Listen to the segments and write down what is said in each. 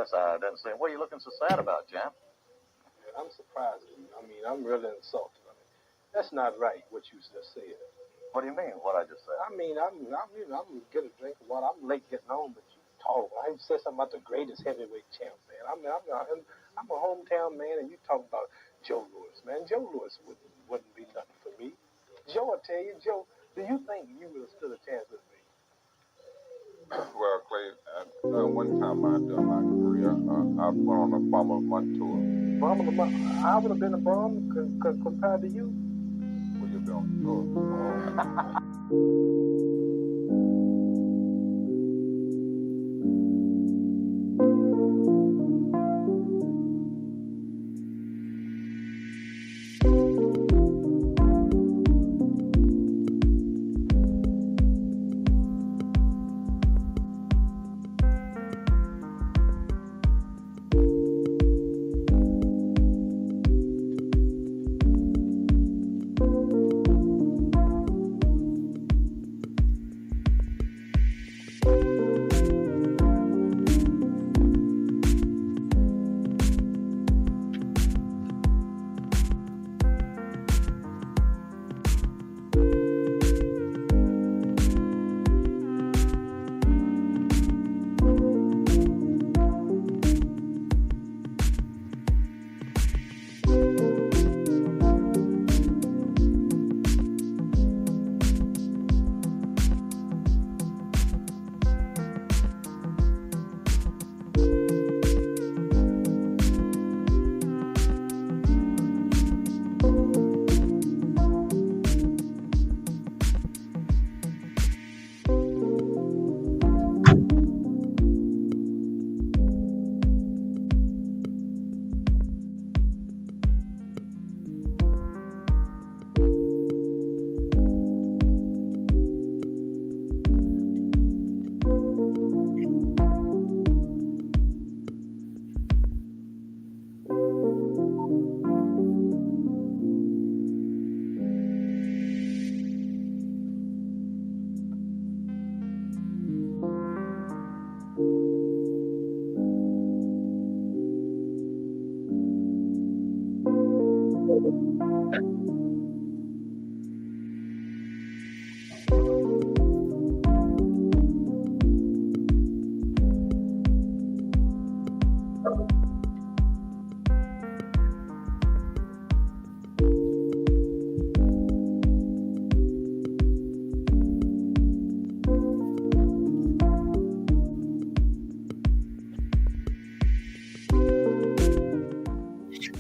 guess I didn't see him. What are you looking so sad about, Champ? I'm surprised at you. I mean, I'm really insulted. I mean, that's not right what you just said. What do you mean, what I just said? I mean, I'm getting a drink of water. I'm late getting home, but you talk. I said something about the greatest heavyweight champ, man. I'm a hometown man, and you talk about Joe Louis, man. Joe Louis wouldn't be nothing for me. Joe, I tell you, Joe, do you think you would have stood a chance with me? Well, Clay, one time during my career, I went on a Bomber of the Month tour. Bomber of the Month? I would have been a bomb compared to you. Well, you've been on the tour.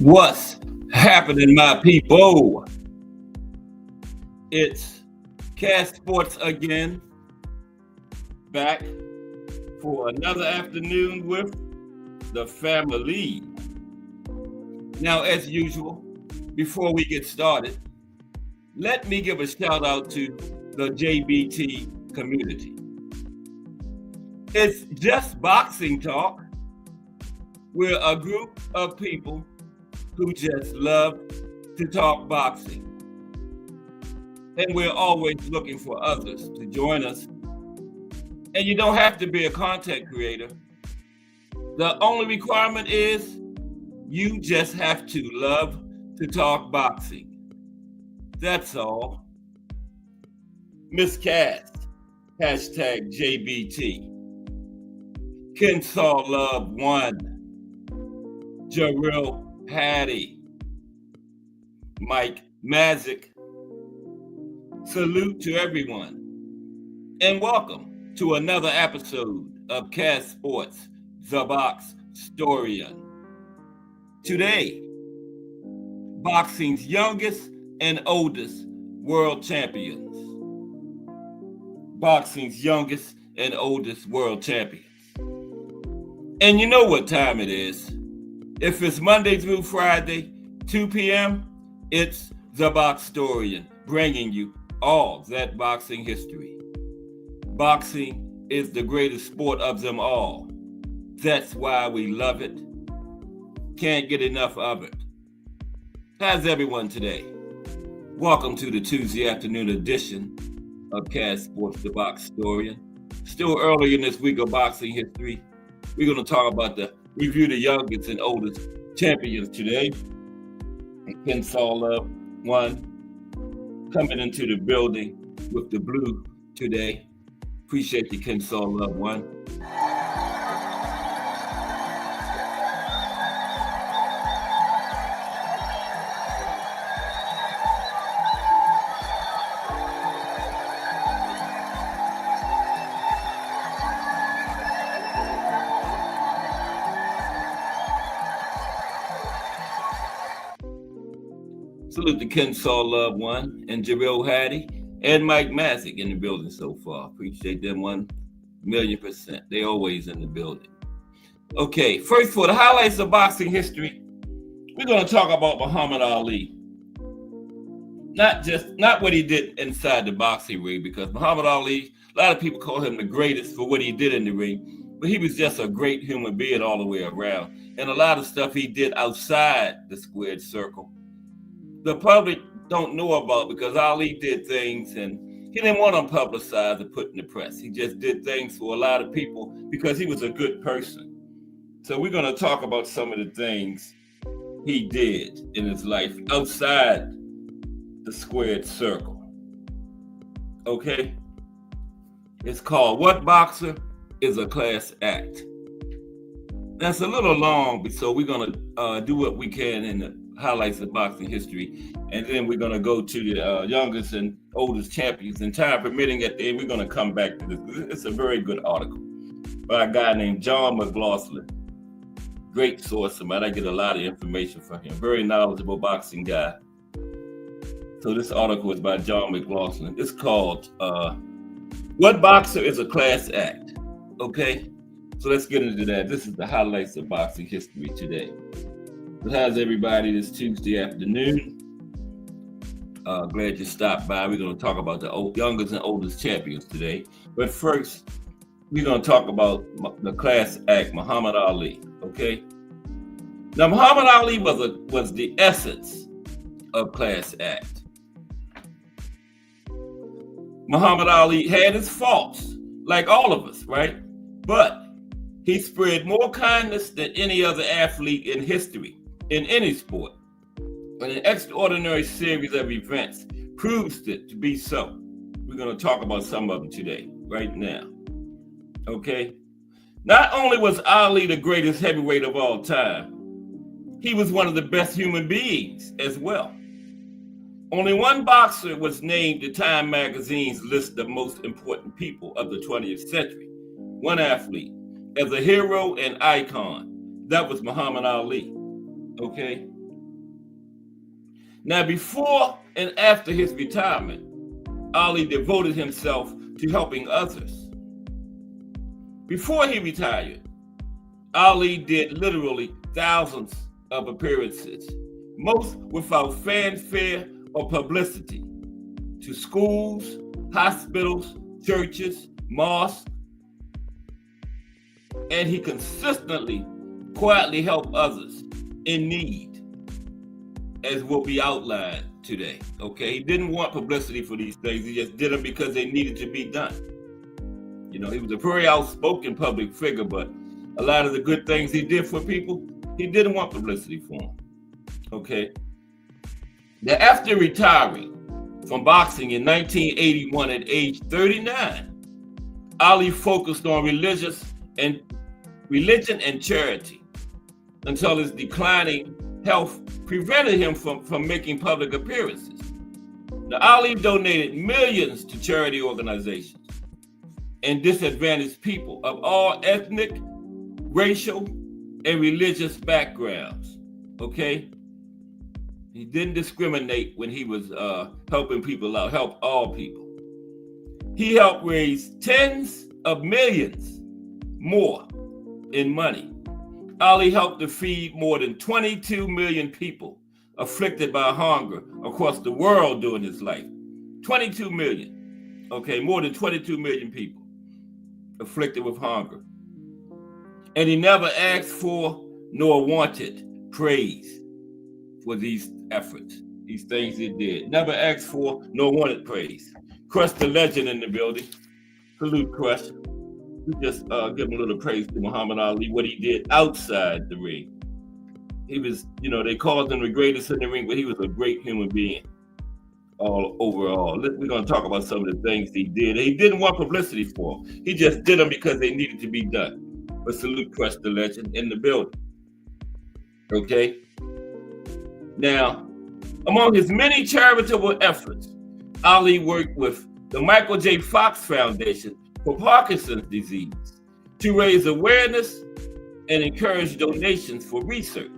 What's happening, my people? It's Cast Sports again, back for another afternoon with the family. Now, as usual, before we get started, let me give a shout out to the JBT community. It's just boxing talk. We're a group of people who just love to talk boxing. And we're always looking for others to join us. And you don't have to be a content creator. The only requirement is you just have to love to talk boxing. That's all. Miss Cass, hashtag JBT. Kensaw Love 1. Jarrell Hattie, Mike Mazik. Salute to everyone, and welcome to another episode of Cast Sports, The Box Storian. Today, boxing's youngest and oldest world champions. Boxing's youngest and oldest world champions. And you know what time it is. If it's Monday through Friday, 2 p.m., it's The Box Storian, bringing you all that boxing history. Boxing is the greatest sport of them all. That's why we love it. Can't get enough of it. How's everyone today? Welcome to the Tuesday afternoon edition of Cast Sports, The Box Storian. Still early in this week of boxing history. We're going to talk about the review the youngest and oldest champions today. Kensaw Love One coming into the building with the blue today. Appreciate you, Kensaw Love One. Salute to Kensaw Love One and Jarrell Hattie and Mike Masick in the building so far. Appreciate them 1,000,000%. They always in the building. Okay, first for the highlights of boxing history, we're going to talk about Muhammad Ali. Not what he did inside the boxing ring, because Muhammad Ali, a lot of people call him the greatest for what he did in the ring, but he was just a great human being all the way around. And a lot of stuff he did outside the squared circle, the public don't know about, because Ali did things and he didn't want them publicized and put in the press. He just did things for a lot of people because he was a good person. So we're going to talk about some of the things he did in his life outside the squared circle. Okay? It's called What Boxer is a Class Act. That's a little long, so we're going to do what we can in the highlights of boxing history, and then we're going to go to the youngest and oldest champions, and time permitting at the end, we're going to come back to this. It's a very good article by a guy named John McLaughlin. Great source, somebody. I get a lot of information from him. Very knowledgeable boxing guy. So this article is by John McLaughlin. It's called What Boxer is a Class Act. Okay? So let's get into that. This is the highlights of boxing history today. So how's everybody this Tuesday afternoon? Glad you stopped by. We're going to talk about the youngest and oldest champions today. But first, we're going to talk about the Class Act, Muhammad Ali. Okay? Now, Muhammad Ali was the essence of Class Act. Muhammad Ali had his faults, like all of us, right? But he spread more kindness than any other athlete in history, in any sport. And an extraordinary series of events proves it to be so. We're going to talk about some of them today, right now. Okay? Not only was Ali the greatest heavyweight of all time, he was one of the best human beings as well. Only one boxer was named to Time magazine's list of most important people of the 20th century. One athlete as a hero and icon. That was Muhammad Ali. Okay? Now, before and after his retirement, Ali devoted himself to helping others. Before he retired, Ali did literally thousands of appearances, most without fanfare or publicity, to schools, hospitals, churches, mosques, and he consistently, quietly helped others in need, as will be outlined today. Okay, he didn't want publicity for these things. He just did them because they needed to be done. You know, he was a very outspoken public figure, but a lot of the good things he did for people, he didn't want publicity for them. Okay. Now, after retiring from boxing in 1981 at age 39, Ali focused on religion and charity until his declining health prevented him from making public appearances. Now, Ali donated millions to charity organizations and disadvantaged people of all ethnic, racial, and religious backgrounds. Okay? He didn't discriminate when he was helping people out, help all people. He helped raise tens of millions more in money. Ali helped to feed more than 22 million people afflicted by hunger across the world during his life. 22 million. Okay, more than 22 million people afflicted with hunger. And he never asked for nor wanted praise for these efforts, these things he did. Never asked for nor wanted praise. Crush the legend in the building. Salute Crush. we just give a little praise to Muhammad Ali, what he did outside the ring. He was, they called him the greatest in the ring, but he was a great human being all overall. We're going to talk about some of the things he did. He didn't want publicity for him. He just did them because they needed to be done. But salute Crush the Legend in the building. Okay? Now, among his many charitable efforts, Ali worked with the Michael J. Fox Foundation for Parkinson's disease to raise awareness and encourage donations for research.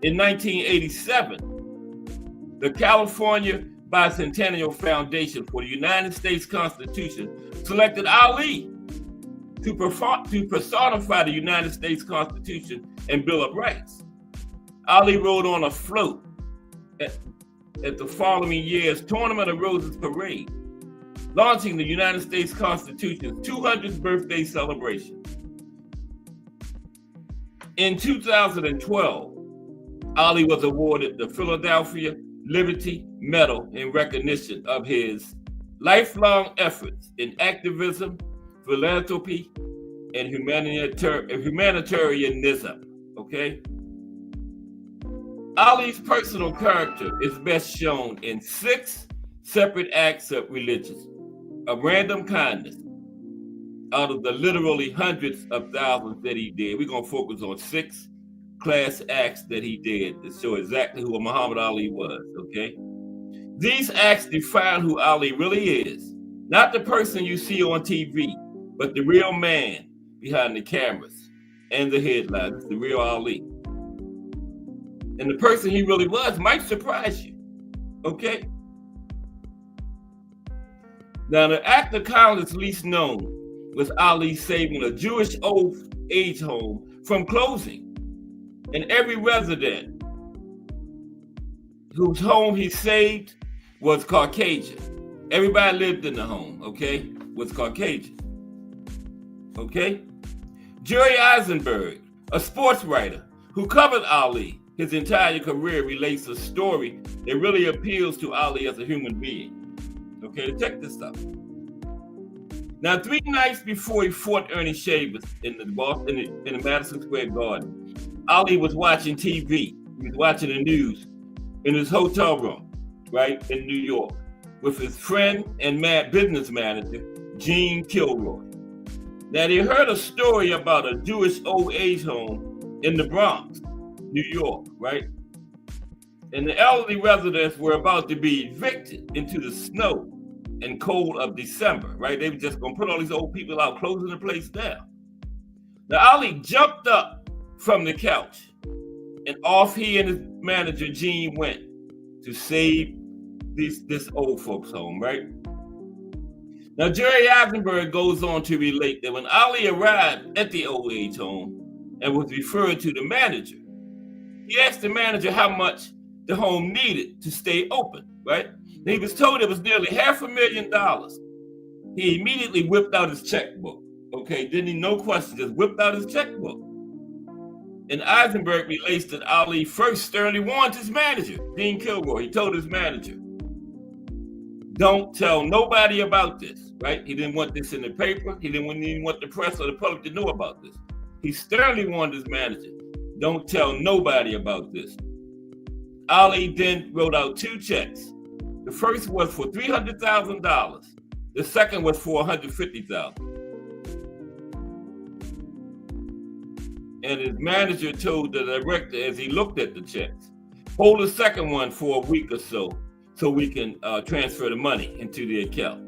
In 1987, the California Bicentennial Foundation for the United States Constitution selected Ali to personify the United States Constitution and Bill of Rights. Ali rode on a float at the following year's Tournament of Roses parade, launching the United States Constitution's 200th birthday celebration. In 2012, Ali was awarded the Philadelphia Liberty Medal in recognition of his lifelong efforts in activism, philanthropy, and humanitarianism. Okay? Ali's personal character is best shown in 6 separate acts of random kindness out of the literally hundreds of thousands that he did. We're going to focus on 6 class acts that he did to show exactly who Muhammad Ali was, okay? These acts define who Ali really is, not the person you see on TV, but the real man behind the cameras and the headlines, the real Ali. And the person he really was might surprise you, okay? Now, the act of kindness least known was Ali saving a Jewish old age home from closing. And every resident whose home he saved was Caucasian. Everybody lived in the home, okay, was Caucasian. Okay? Jerry Eisenberg, a sports writer who covered Ali his entire career, relates a story that really appeals to Ali as a human being. Okay, check this out. Now, 3 nights before he fought Ernie Shavers in the Madison Square Garden, Ali was watching TV. He was watching the news in his hotel room, right, in New York, with his friend and business manager, Gene Kilroy. Now, they heard a story about a Jewish old age home in the Bronx, New York, right? And the elderly residents were about to be evicted into the snow and cold of December, right? They were just going to put all these old people out, closing the place down. Now, Ali jumped up from the couch, and off he and his manager Gene went to save this old folks home, right? Now, Jerry Eisenberg goes on to relate that when Ali arrived at the old age home and was referred to the manager, he asked the manager how much the home needed to stay open, right? And he was told it was nearly $500,000. He immediately whipped out his checkbook, okay? Didn't he? No question, just whipped out his checkbook. And Eisenberg relates that Ali first sternly warned his manager, Gene Kilroy. He told his manager, don't tell nobody about this, right? He didn't want this in the paper. He didn't even want the press or the public to know about this. He sternly warned his manager, don't tell nobody about this. Ali then wrote out 2 checks. The first was for $300,000. The second was for $150,000. And his manager told the director as he looked at the checks, hold the second one for a week or so we can transfer the money into the account.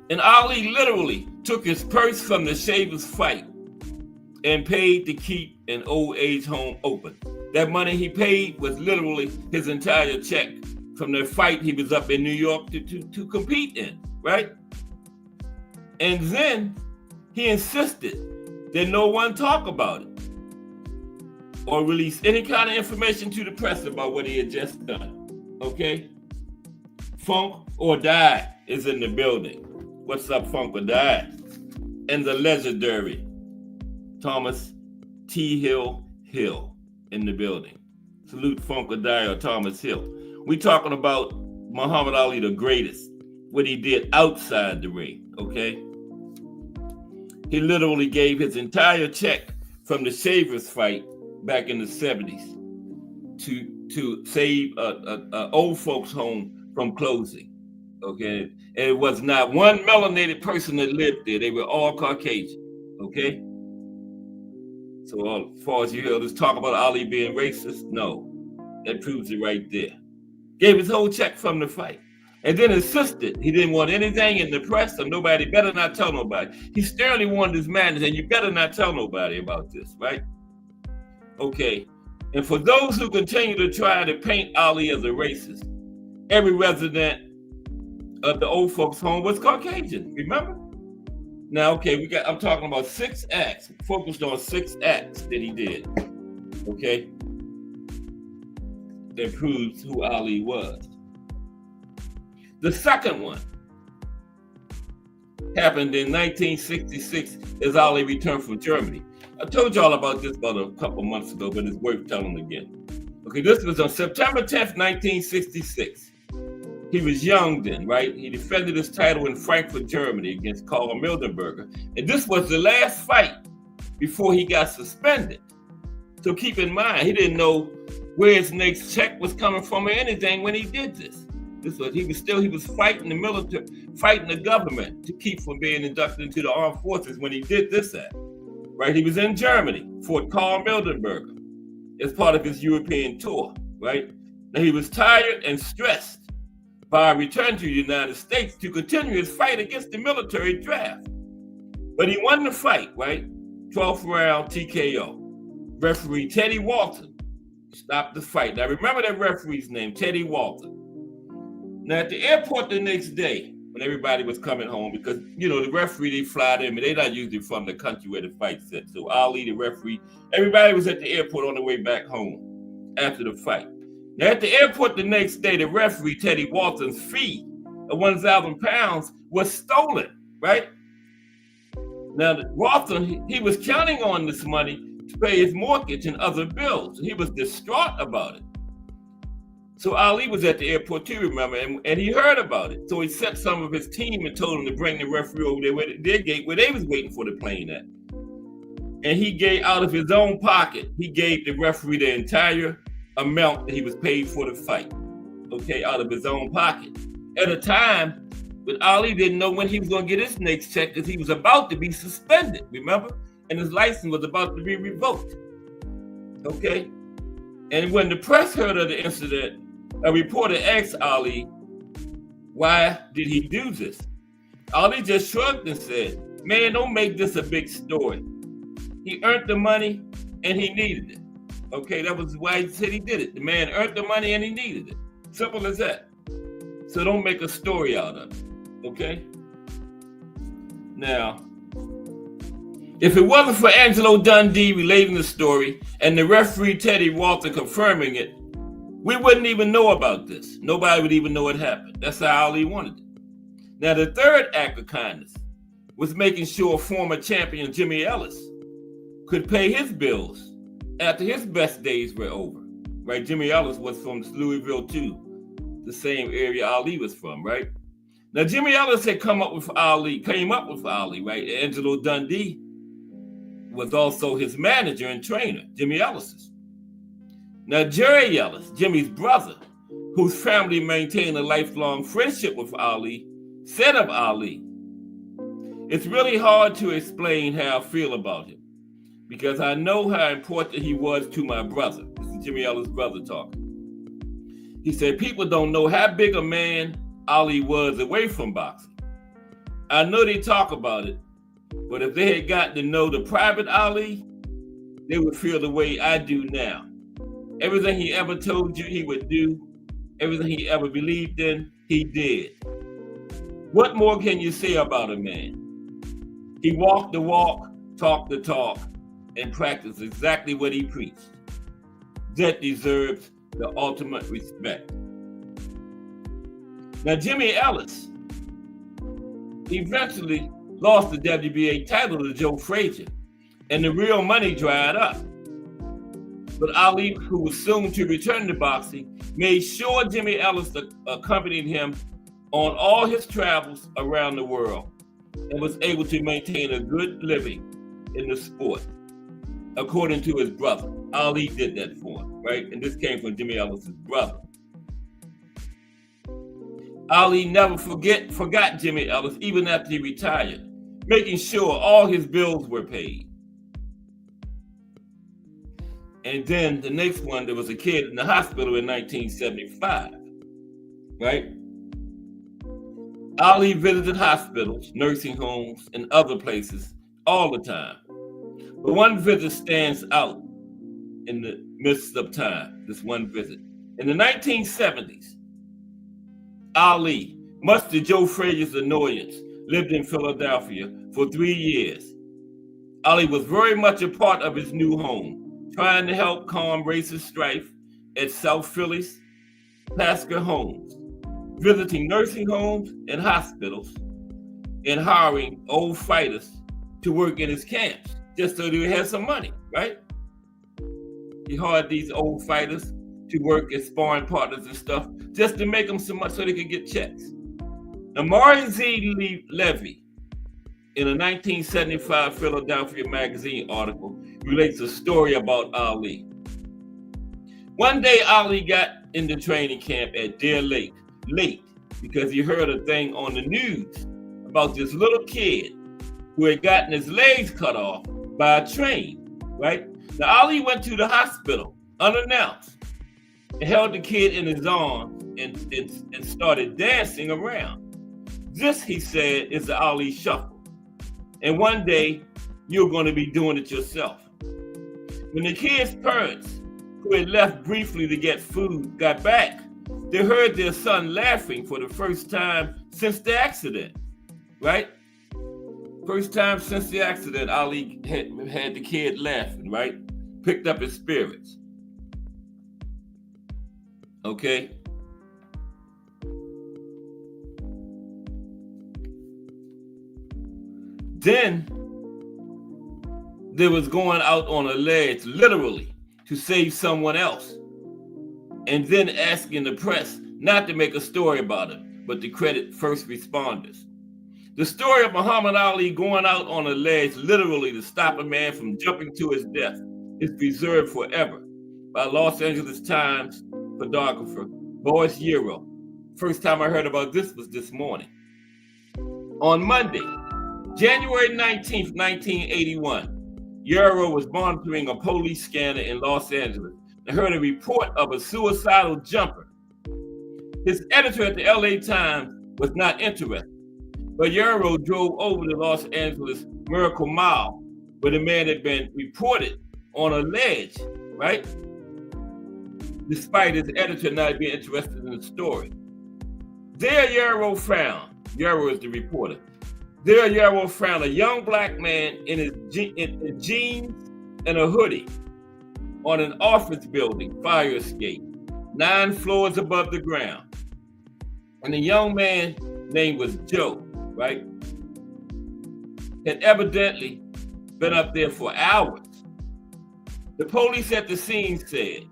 And Ali literally took his purse from the Shavers fight and paid to keep an old age home open. That money he paid was literally his entire check from the fight he was up in New York to compete in, right? And then he insisted that no one talk about it or release any kind of information to the press about what he had just done, okay? Funk or Die is in the building. What's up, Funk or Die? And the legendary Thomas T. Hill in the building. Salute Funk or Die or Thomas Hill. We talking about Muhammad Ali, the greatest, what he did outside the ring, okay? He literally gave his entire check from the Shavers fight back in the 70s to save a old folks home from closing. Okay, and it was not one melanated person that lived there. They were all Caucasian. Okay, so as far as you hear this talk about Ali being racist, no, that proves it right there. Gave his whole check from the fight, and then insisted he didn't want anything in the press, or nobody better not tell nobody. He sternly warned his man, and you better not tell nobody about this, right? Okay, and for those who continue to try to paint Ali as a racist, every resident of the old folks' home was Caucasian, remember? Now, okay, I'm talking about 6 acts, focused on 6 acts that he did, okay? That proves who Ali was. The second one happened in 1966 as Ali returned from Germany. I told y'all about this about a couple months ago, but it's worth telling again. Okay, this was on September 10th, 1966. He was young then, right? He defended his title in Frankfurt, Germany against Karl Mildenberger. And this was the last fight before he got suspended. So keep in mind, he didn't know where his next check was coming from or anything when he did this. He was fighting the military, fighting the government to keep from being inducted into the armed forces when he did this act, right? He was in Germany, Fort Karl Mildenberger, as part of his European tour, right? Now he was tired and stressed by a return to the United States to continue his fight against the military draft. But he won the fight, right? 12th round TKO. Referee Teddy Walton stopped the fight. Now remember that referee's name, Teddy Walton. Now at the airport the next day, when everybody was coming home, because the referee, they fly them, and they're not usually from the country where the fight's at. So Ali, the referee, everybody was at the airport on the way back home after the fight. Now, at the airport the next day, the referee, Teddy Walton's fee of 1,000 pounds was stolen, right? Now, Walton, he was counting on this money to pay his mortgage and other bills. He was distraught about it. So Ali was at the airport too, remember, and he heard about it. So he sent some of his team and told him to bring the referee over there where their gate, where they was waiting for the plane at. And he gave, out of his own pocket, he gave the referee the entire amount that he was paid for the fight, okay, out of his own pocket. At a time when Ali didn't know when he was going to get his next check because he was about to be suspended, remember? And his license was about to be revoked, okay? And when the press heard of the incident, a reporter asked Ali, why did he do this? Ali just shrugged and said, man, don't make this a big story. He earned the money and he needed it. Okay, that was why he said he did it. The man earned the money and he needed it. Simple as that. So don't make a story out of it, okay? Now, if it wasn't for Angelo Dundee relating the story and the referee Teddy Walton confirming it, we wouldn't even know about this. Nobody would even know it happened. That's how Ali wanted it. Now, the third act of kindness was making sure former champion Jimmy Ellis could pay his bills after his best days were over, right? Jimmy Ellis was from Louisville too, the same area Ali was from, right? Now, Jimmy Ellis had came up with Ali, right? Angelo Dundee was also his manager and trainer, Jimmy Ellis's. Now, Jerry Ellis, Jimmy's brother, whose family maintained a lifelong friendship with Ali, said of Ali, it's really hard to explain how I feel about him, because I know how important he was to my brother. This is Jimmy Ellis' brother talking. He said, people don't know how big a man Ali was away from boxing. I know they talk about it, but if they had gotten to know the private Ali, they would feel the way I do now. Everything he ever told you he would do, everything he ever believed in, he did. What more can you say about a man? He walked the walk, talked the talk, and practiced exactly what he preached. That deserves the ultimate respect. Now, Jimmy Ellis eventually lost the WBA title to Joe Frazier, and the real money dried up. But Ali, who was soon to return to boxing, made sure Jimmy Ellis accompanied him on all his travels around the world. and was able to maintain a good living in the sport, according to his brother. Ali did that for him, right? And this came from Jimmy Ellis's brother. Ali never forgot Jimmy Ellis, even after he retired, making sure all his bills were paid. And then the next one, there was a kid in the hospital in 1975, right? Ali visited hospitals, nursing homes, and other places all the time. But one visit stands out in the midst of time, this one visit. In the 1970s, Ali, much to Joe Frazier's annoyance, lived in Philadelphia for 3 years. Ali was very much a part of his new home, trying to help calm racist strife at South Philly's Tasker Homes, visiting nursing homes and hospitals, and hiring old fighters to work in his camps, just so they would have some money, right? He hired these old fighters to work as sparring partners and stuff, just to make them so much so they could get checks. Now, Maury Z. Levy, in a 1975 Philadelphia Magazine article, relates a story about Ali. One day, Ali got into training camp at Deer Lake, late, because he heard a thing on the news about this little kid who had gotten his legs cut off by a train, right? Now, Ali went to the hospital unannounced and held the kid in his arms and started dancing around. This, he said, is the Ali Shuffle. And one day, you're going to be doing it yourself. When the kid's parents, who had left briefly to get food, got back, they heard their son laughing for the first time since the accident, right? First time since the accident, Ali had the kid laughing, right? Picked up his spirits. Okay? Then there was going out on a ledge, literally, to save someone else, and then asking the press not to make a story about it, but to credit first responders. The story of Muhammad Ali going out on a ledge, literally to stop a man from jumping to his death, is preserved forever by Los Angeles Times photographer Boris Yarrow. First time I heard about this was this morning. On Monday, January 19th, 1981, Yarrow was monitoring a police scanner in Los Angeles and heard a report of a suicidal jumper. His editor at the LA Times was not interested, but Yarrow drove over to Los Angeles Miracle Mile, where the man had been reported on a ledge, right? Despite his editor not being interested in the story. There Yarrow is the reporter, there Yarrow found a young black man in his jeans and a hoodie on an office building fire escape, 9 floors above the ground. And the young man's name was Joe, right? Had evidently been up there for hours. The police at the scene said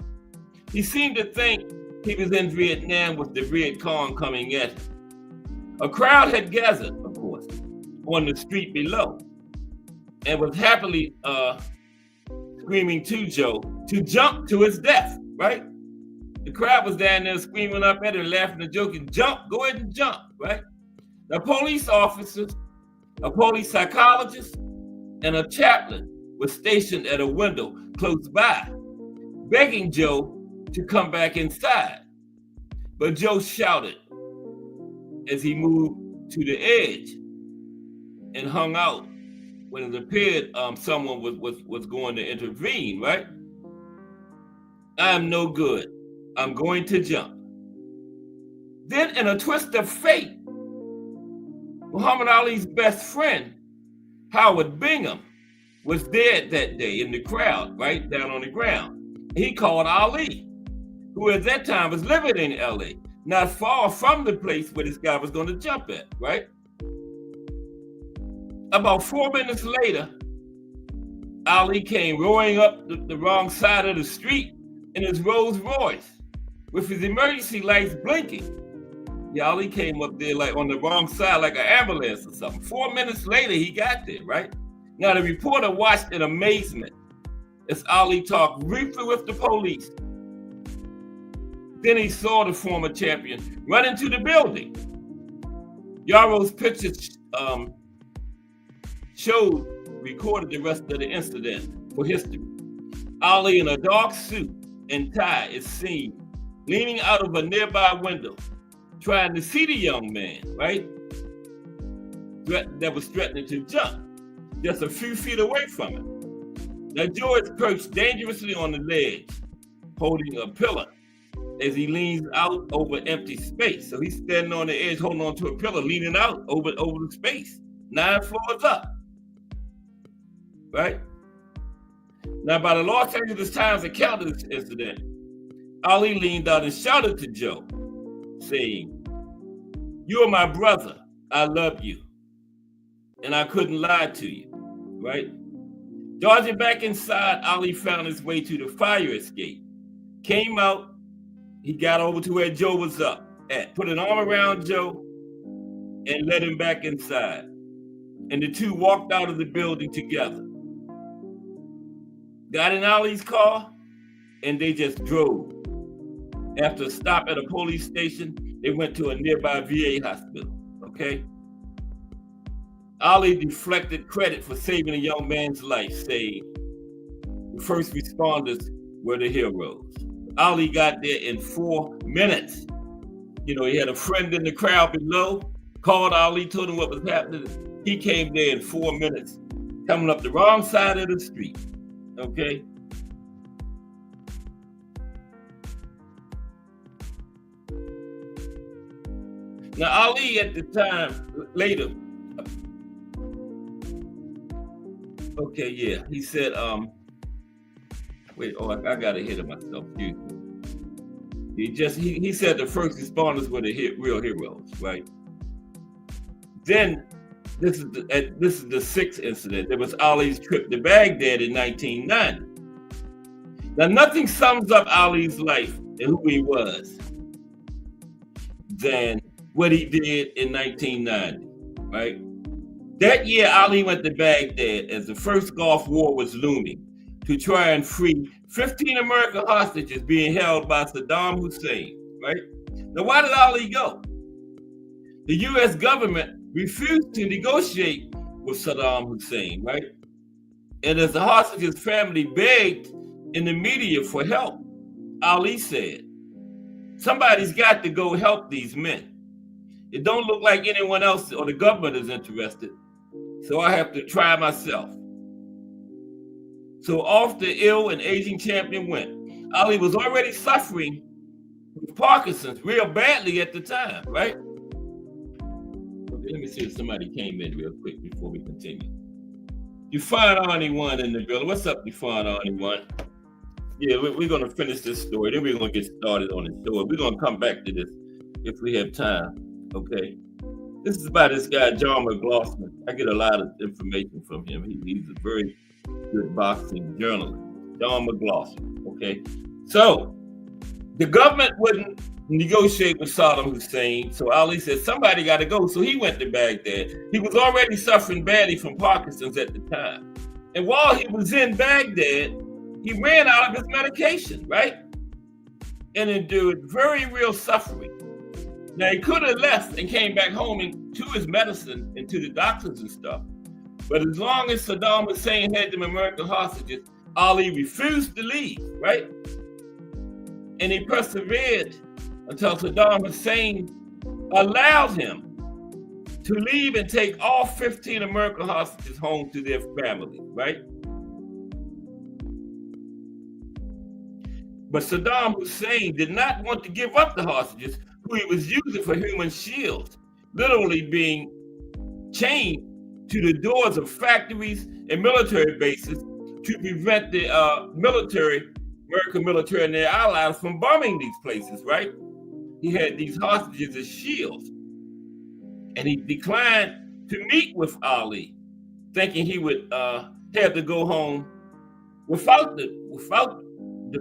he seemed to think he was in Vietnam with the Viet Cong coming at him. A crowd had gathered, of course, on the street below and was happily screaming to Joe to jump to his death, right? The crowd was down there screaming up at him, laughing and joking, jump, go ahead and jump, right? The police officers, a police psychologist, and a chaplain were stationed at a window close by, begging Joe to come back inside. But Joe shouted as he moved to the edge and hung out when it appeared someone was going to intervene, right? I'm no good. I'm going to jump. Then in a twist of fate, Muhammad Ali's best friend, Howard Bingham, was there that day in the crowd, right down on the ground. He called Ali, who at that time was living in LA, not far from the place where this guy was going to jump at, right? About 4 minutes later, Ali came roaring up the wrong side of the street in his Rolls Royce with his emergency lights blinking. Yeah, Ali came up there like on the wrong side, like an ambulance or something. 4 minutes later, he got there, right? Now, the reporter watched in amazement as Ali talked briefly with the police. Then he saw the former champion run into the building. Yarrow's pictures recorded the rest of the incident for history. Ali in a dark suit and tie is seen leaning out of a nearby window, trying to see the young man, right? That was threatening to jump just a few feet away from him. Now, Joe is perched dangerously on the ledge, holding a pillar as he leans out over empty space. So he's standing on the edge, holding on to a pillar, leaning out over the space, 9 floors up, right? Now, by the Los Angeles Times account of this incident, Ali leaned out and shouted to Joe, saying, "You are my brother. I love you. And I couldn't lie to you," right? Dodging back inside, Ali found his way to the fire escape. Came out, he got over to where Joe was put an arm around Joe, and led him back inside. And the two walked out of the building together. Got in Ali's car, and they just drove. After a stop at a police station, they went to a nearby VA hospital, okay? Ali deflected credit for saving a young man's life, saying the first responders were the heroes. Ali got there in 4 minutes. You know, he had a friend in the crowd below, called Ali, told him what was happening. He came there in 4 minutes, coming up the wrong side of the street, okay? Now, Ali at the time, later, okay, yeah, he said, I gotta hit it myself, excuse me. He said the first responders were the real heroes, right? Then, this is the sixth incident. There was Ali's trip to Baghdad in 1990. Now, nothing sums up Ali's life and who he was than what he did in 1990, right? That year, Ali went to Baghdad as the first Gulf War was looming to try and free 15 American hostages being held by Saddam Hussein, right? Now, why did Ali go? The U.S. government refused to negotiate with Saddam Hussein, right? And as the hostages' family begged in the media for help, Ali said, somebody's got to go help these men. It don't look like anyone else or the government is interested, so I have to try myself. So off the ill and aging champion went. Ali was already suffering with Parkinson's real badly at the time, right? Okay, let me see if somebody came in real quick before we continue. Define Arnie One in the building. What's up, Define Arnie One? Yeah, we're going to finish this story. Then we're going to get started on the story. We're going to come back to this if we have time. Okay, this is about this guy, John McLaughlin. I get a lot of information from him. He's a very good boxing journalist, John McLaughlin. Okay, so the government wouldn't negotiate with Saddam Hussein, so Ali said somebody got to go. So he went to Baghdad. He was already suffering badly from Parkinson's at the time, and while he was in Baghdad, he ran out of his medication, right, and endured very real suffering. Now, he could have left and came back home and to his medicine and to the doctors and stuff. But as long as Saddam Hussein had them American hostages, Ali refused to leave, right? And he persevered until Saddam Hussein allowed him to leave and take all 15 American hostages home to their families, right? But Saddam Hussein did not want to give up the hostages, who he was using for human shields, literally being chained to the doors of factories and military bases to prevent the American military and their allies from bombing these places, right? He had these hostages as shields. And he declined to meet with Ali, thinking he would have to go home without the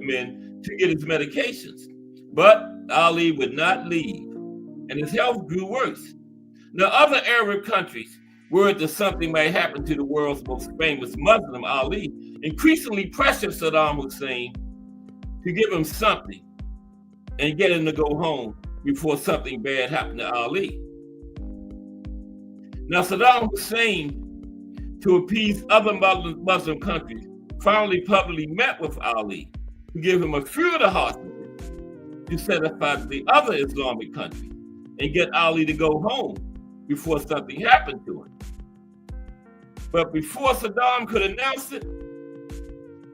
men to get his medications. But Ali would not leave. and his health grew worse. Now, other Arab countries, worried that something might happen to the world's most famous Muslim, Ali, increasingly pressured Saddam Hussein to give him something and get him to go home before something bad happened to Ali. Now, Saddam Hussein, to appease other Muslim countries, finally publicly met with Ali to give him a few of the hostages to satisfy the other Islamic countries and get Ali to go home before something happened to him. But before Saddam could announce it,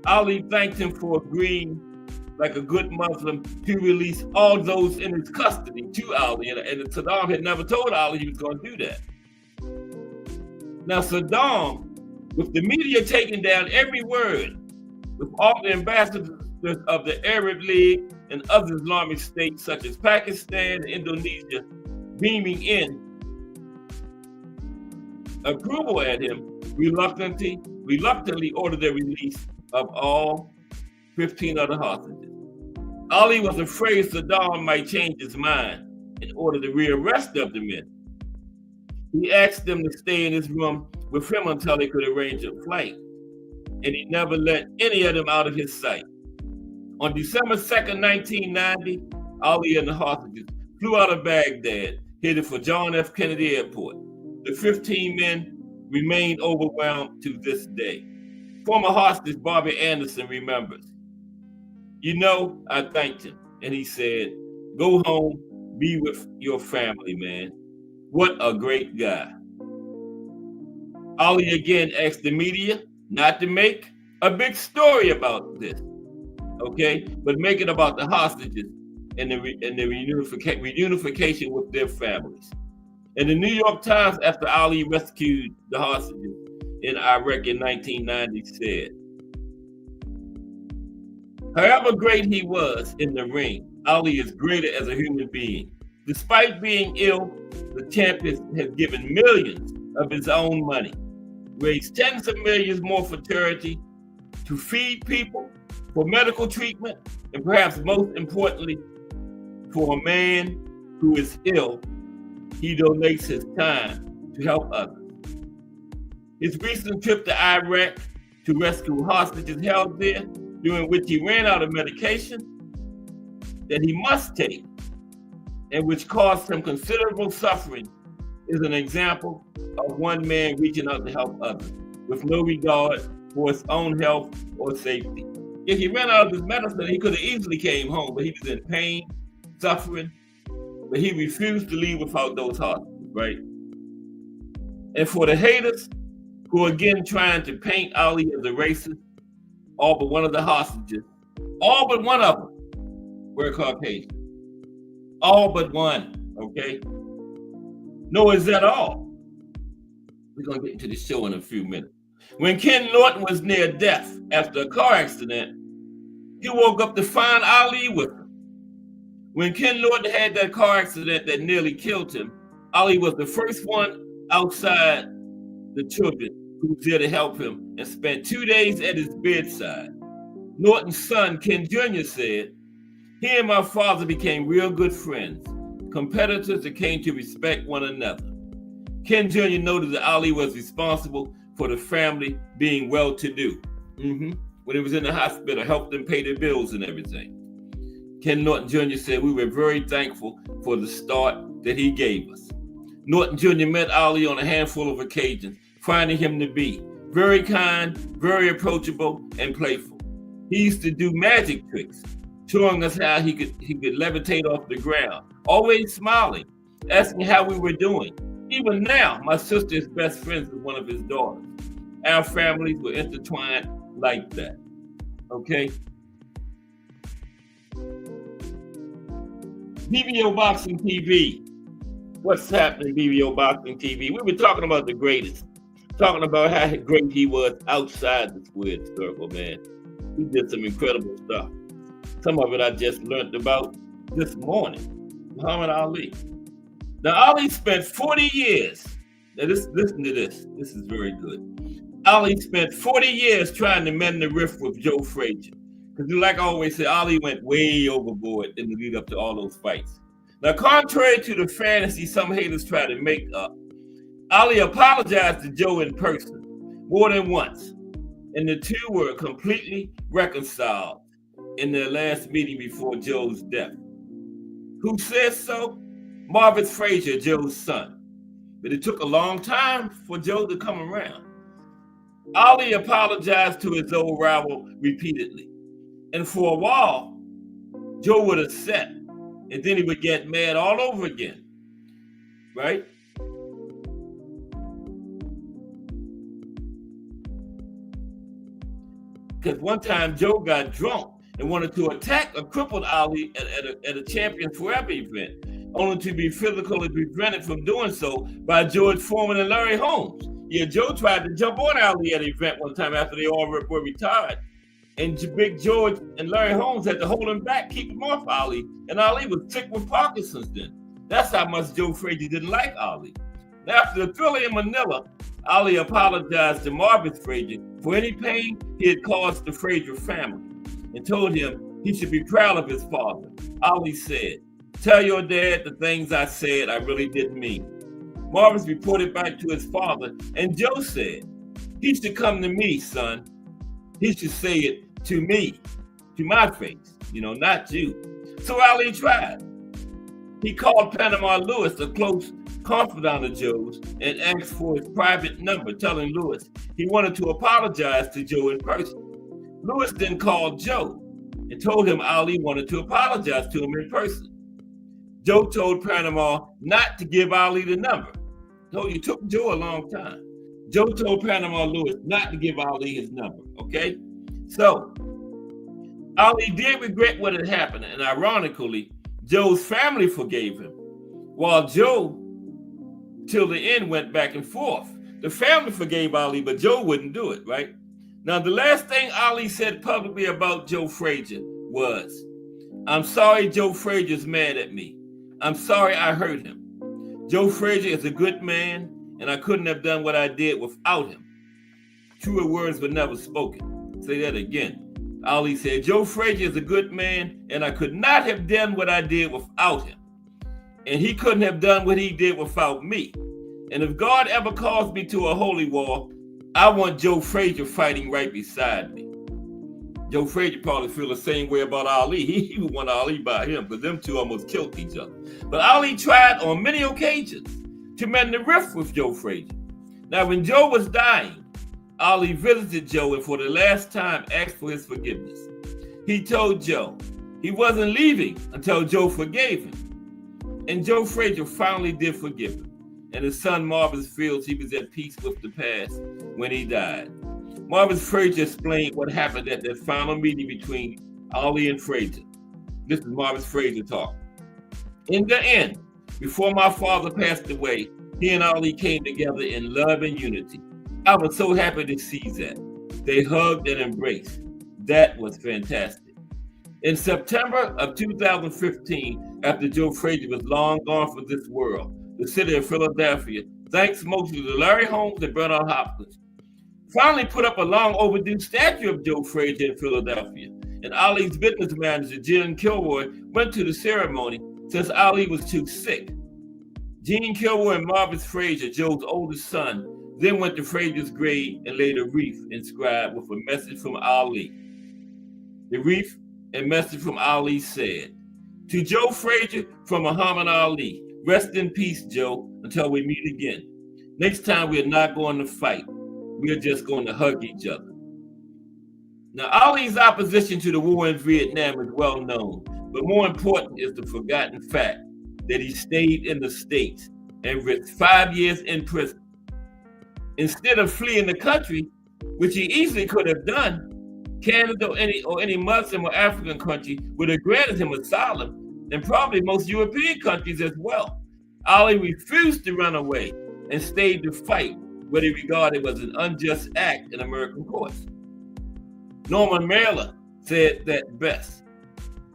Ali thanked him for agreeing, like a good Muslim, to release all those in his custody to Ali. And Saddam had never told Ali he was going to do that. Now Saddam, with the media taking down every word, with all the ambassadors of the Arab League and other Islamic states such as Pakistan and Indonesia beaming in approval at him, reluctantly ordered the release of all 15 other hostages. Ali was afraid Saddam might change his mind in order to rearrest of the men. He asked them to stay in his room with him until they could arrange a flight, and he never let any of them out of his sight. On December 2nd, 1990, Ali and the hostages flew out of Baghdad, headed for John F. Kennedy Airport. The 15 men remained overwhelmed to this day. Former hostage Bobby Anderson remembers, "You know, I thanked him, and he said, 'Go home, be with your family, man.' What a great guy." Ali again asked the media not to make a big story about this, okay, but make it about the hostages and the reunification with their families. And the New York Times, after Ali rescued the hostages in Iraq in 1990, said, "However great he was in the ring, Ali is greater as a human being. Despite being ill, the champion has given millions of his own money, raised tens of millions more for charity, to feed people, for medical treatment, and perhaps most importantly, for a man who is ill, he donates his time to help others. His recent trip to Iraq to rescue hostages held there, during which he ran out of medication that he must take, and which caused him considerable suffering, is an example of one man reaching out to help others with no regard for his own health or safety. If he ran out of his medicine, he could have easily came home, but he was in pain, suffering, but he refused to leave without those hostages, right? And for the haters who are again trying to paint Ali as a racist, all but one of the hostages, all but one of them were Caucasian. All but one, okay? No, is that all? We're gonna get into the show in a few minutes. When Ken Norton was near death after a car accident, he woke up to find Ali with him. When Ken Norton had that car accident that nearly killed him, Ali was the first one outside the children who was there to help him and spent 2 days at his bedside. Norton's son, Ken Jr., said, "He and my father became real good friends, competitors that came to respect one another." Ken Jr. noted that Ali was responsible for the family being well-to-do. When he was in the hospital, helped them pay their bills and everything. Ken Norton Jr. said, "We were very thankful for the start that he gave us." Norton Jr. met Ali on a handful of occasions, finding him to be very kind, very approachable, and playful. He used to do magic tricks, showing us how he could levitate off the ground, always smiling, asking how we were doing. Even now, my sister is best friends with one of his daughters. Our families were intertwined like that, okay? BBO Boxing TV. What's happening, BBO Boxing TV? We were talking about the greatest, talking about how great he was outside the squared circle, man. He did some incredible stuff. Some of it I just learned about this morning. Muhammad Ali. Now, Ali spent 40 years. Now, listen to this. This is very good. Ali spent 40 years trying to mend the rift with Joe Frazier. Because like I always say, Ali went way overboard in the lead up to all those fights. Now, contrary to the fantasy some haters try to make up, Ali apologized to Joe in person more than once, and the two were completely reconciled in their last meeting before Joe's death. Who says so? Marvis Frazier, Joe's son. But it took a long time for Joe to come around. Ali apologized to his old rival repeatedly. And for a while, Joe would accept, and then he would get mad all over again, right? Because one time Joe got drunk and wanted to attack or cripple Ali at a Champion Forever event, only to be physically prevented from doing so by George Foreman and Larry Holmes. Yeah, Joe tried to jump on Ali at an event one time after they all were retired. And Big George and Larry Holmes had to hold him back, keep him off Ali. And Ali was sick with Parkinson's then. That's how much Joe Frazier didn't like Ali. Now, after the Thriller in Manila, Ali apologized to Marvis Frazier for any pain he had caused the Frazier family and told him he should be proud of his father. Ali said, "Tell your dad the things I said I really didn't mean." Marvis reported back to his father, and Joe said, "He should come to me, son. He should say it to me, to my face, not you." So Ali tried. He called Panama Lewis, a close confidant of Joe's, and asked for his private number, telling Lewis he wanted to apologize to Joe in person. Lewis then called Joe and told him Ali wanted to apologize to him in person. Joe told Panama not to give Ali the number. No, it took Joe a long time. Joe told Panama Lewis not to give Ali his number, okay? So, Ali did regret what had happened, and ironically, Joe's family forgave him, while Joe, till the end, went back and forth. The family forgave Ali, but Joe wouldn't do it, right? Now, the last thing Ali said publicly about Joe Frazier was, "I'm sorry Joe Frazier's mad at me. I'm sorry I hurt him. Joe Frazier is a good man, and I couldn't have done what I did without him." Truer words were never spoken. Say that again. Ali said, "Joe Frazier is a good man, and I could not have done what I did without him. And he couldn't have done what he did without me. And if God ever calls me to a holy war, I want Joe Frazier fighting right beside me." Joe Frazier probably feel the same way about Ali. He would want Ali by him, because them two almost killed each other. But Ali tried on many occasions to mend the rift with Joe Frazier. Now, when Joe was dying, Ali visited Joe and for the last time asked for his forgiveness. He told Joe he wasn't leaving until Joe forgave him. And Joe Frazier finally did forgive him. And his son Marvis feels he was at peace with the past when he died. Marvis Frazier explained what happened at that final meeting between Ali and Frazier. This is Marvis Frazier talk. "In the end, before my father passed away, he and Ali came together in love and unity. I was so happy to see that. They hugged and embraced. That was fantastic." In September of 2015, after Joe Frazier was long gone from this world, the city of Philadelphia, thanks mostly to Larry Holmes and Bernard Hopkins, finally put up a long overdue statue of Joe Frazier in Philadelphia. And Ali's business manager, Gene Kilroy, went to the ceremony since Ali was too sick. Gene Kilroy and Marvis Frazier, Joe's oldest son, then went to Frazier's grave and laid a wreath inscribed with a message from Ali. The wreath and message from Ali said, "To Joe Frazier from Muhammad Ali, rest in peace, Joe, until we meet again. Next time we're not going to fight. We're just going to hug each other." Now, Ali's opposition to the war in Vietnam is well known, but more important is the forgotten fact that he stayed in the States and risked 5 years in prison. Instead of fleeing the country, which he easily could have done, Canada or any Muslim or African country would have granted him asylum, and probably most European countries as well. Ali refused to run away and stayed to fight what he regarded as an unjust act in American courts. Norman Mailer said that best.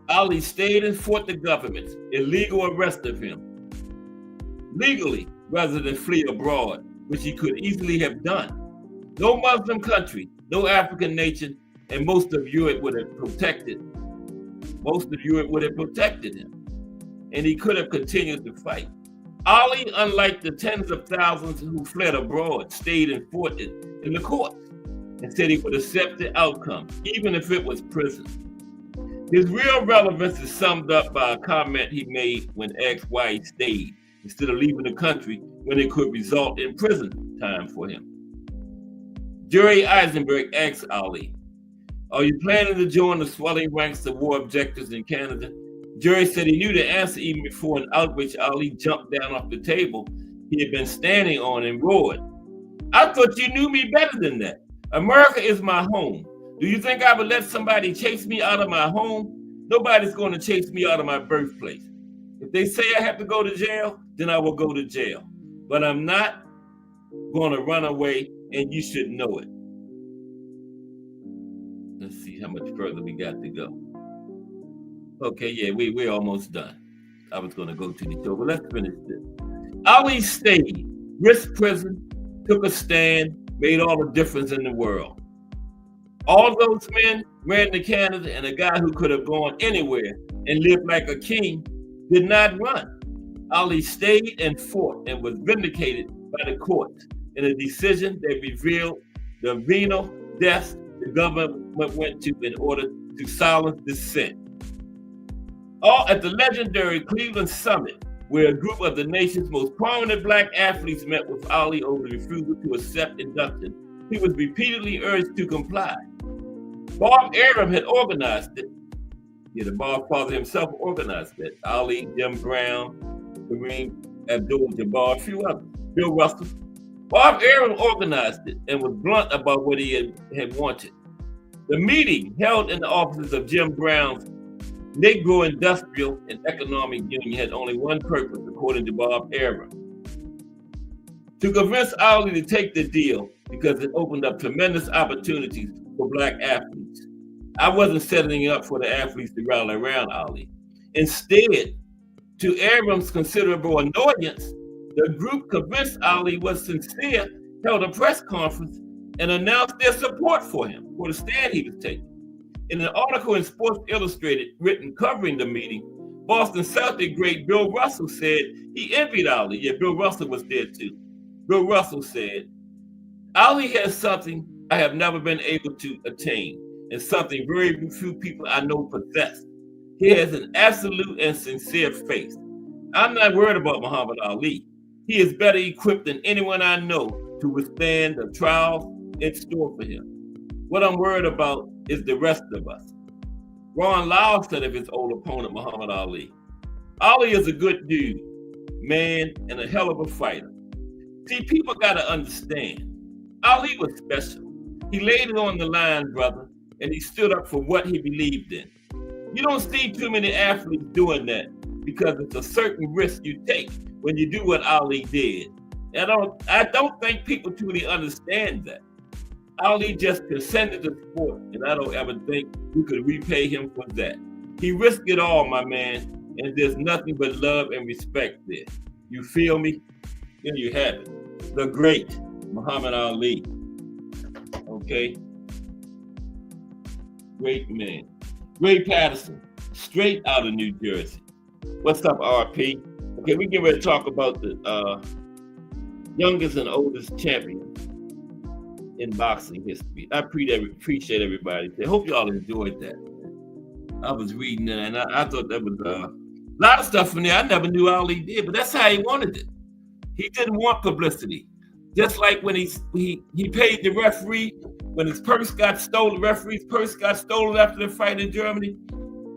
Ali stayed and fought the government's illegal arrest of him legally rather than flee abroad, which he could easily have done. No Muslim country, no African nation, and most of Europe would have protected him. and he could have continued to fight. Ali, unlike the tens of thousands who fled abroad, stayed and fought in the courts and said he would accept the outcome, even if it was prison. His real relevance is summed up by a comment he made when asked why he stayed instead of leaving the country when it could result in prison time for him. Jerry Eisenberg asked Ali, "Are you planning to join the swelling ranks of war objectives in Canada?" Jerry said he knew the answer even before an outraged Ali jumped down off the table he had been standing on and roared, "I thought you knew me better than that. America is my home. Do you think I would let somebody chase me out of my home? Nobody's going to chase me out of my birthplace. If they say I have to go to jail, then I will go to jail. But I'm not going to run away, and you should know it." Let's see how much further we got to go. Okay, yeah, we're almost done. I was going to go to the show, but let's finish this. Ali stayed, risked prison, took a stand, made all the difference in the world. All those men ran to Canada, and a guy who could have gone anywhere and lived like a king did not run. Ali stayed and fought and was vindicated by the courts in a decision that revealed the venal deaths the government went to in order to silence dissent. All at the legendary Cleveland Summit, where a group of the nation's most prominent black athletes met with Ali over the refusal to accept induction, he was repeatedly urged to comply. Bob Arum had organized it. Yeah, the Bob father himself organized it. Ali, Jim Brown, Kareem Abdul-Jabbar, a few others. Bill Russell. Bob Arum organized it and was blunt about what he had wanted. The meeting held in the offices of Jim Brown's Negro Industrial and Economic Union had only one purpose, according to Bob Arum: to convince Ali to take the deal because it opened up tremendous opportunities for black athletes. I wasn't setting it up for the athletes to rally around Ali. Instead, to Arum's considerable annoyance, the group convinced Ali was sincere, held a press conference, and announced their support for him, for the stand he was taking. In an article in Sports Illustrated written covering the meeting, Boston Celtic great Bill Russell said he envied Ali. Yeah, Bill Russell was there too. Bill Russell said, "Ali has something I have never been able to attain, and something very few people I know possess. He has an absolute and sincere faith. I'm not worried about Muhammad Ali. He is better equipped than anyone I know to withstand the trials in store for him. What I'm worried about is the rest of us." Ron Lyle said of his old opponent, Muhammad Ali, "Ali is a good dude, man, and a hell of a fighter." See, people got to understand, Ali was special. He laid it on the line, brother, and he stood up for what he believed in. You don't see too many athletes doing that because it's a certain risk you take when you do what Ali did. I don't think people truly understand that. Ali just consented to sport, and I don't ever think we could repay him for that. He risked it all, my man, and there's nothing but love and respect there. You feel me? There you have it. The great Muhammad Ali. Okay? Great man. Ray Patterson, straight out of New Jersey. What's up, RP? Okay, we get ready to talk about the youngest and oldest champion in boxing history. I appreciate everybody. I hope y'all enjoyed that. I was reading that, and I thought that was a lot of stuff in there I never knew Ali did, but that's how he wanted it. He didn't want publicity. Just like when he paid the referee, when his purse got stolen, the referee's purse got stolen after the fight in Germany,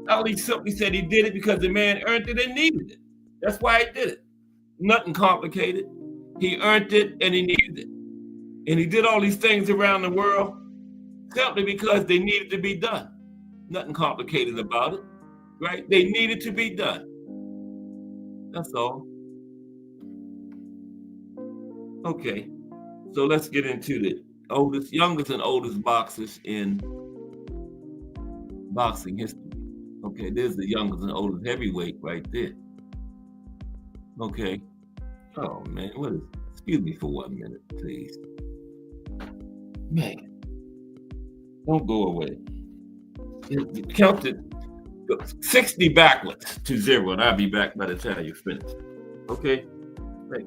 Ali simply said he did it because the man earned it and needed it. That's why he did it. Nothing complicated. He earned it and he needed it. And he did all these things around the world simply because they needed to be done. Nothing complicated about it, right? They needed to be done. That's all. Okay, so let's get into the youngest and oldest boxers in boxing history. Okay, there's the youngest and oldest heavyweight right there. Okay. Oh man, excuse me for 1 minute, please. Man, don't go away. Count 60 backwards to 0, and I'll be back by the time you finish. Okay? Right.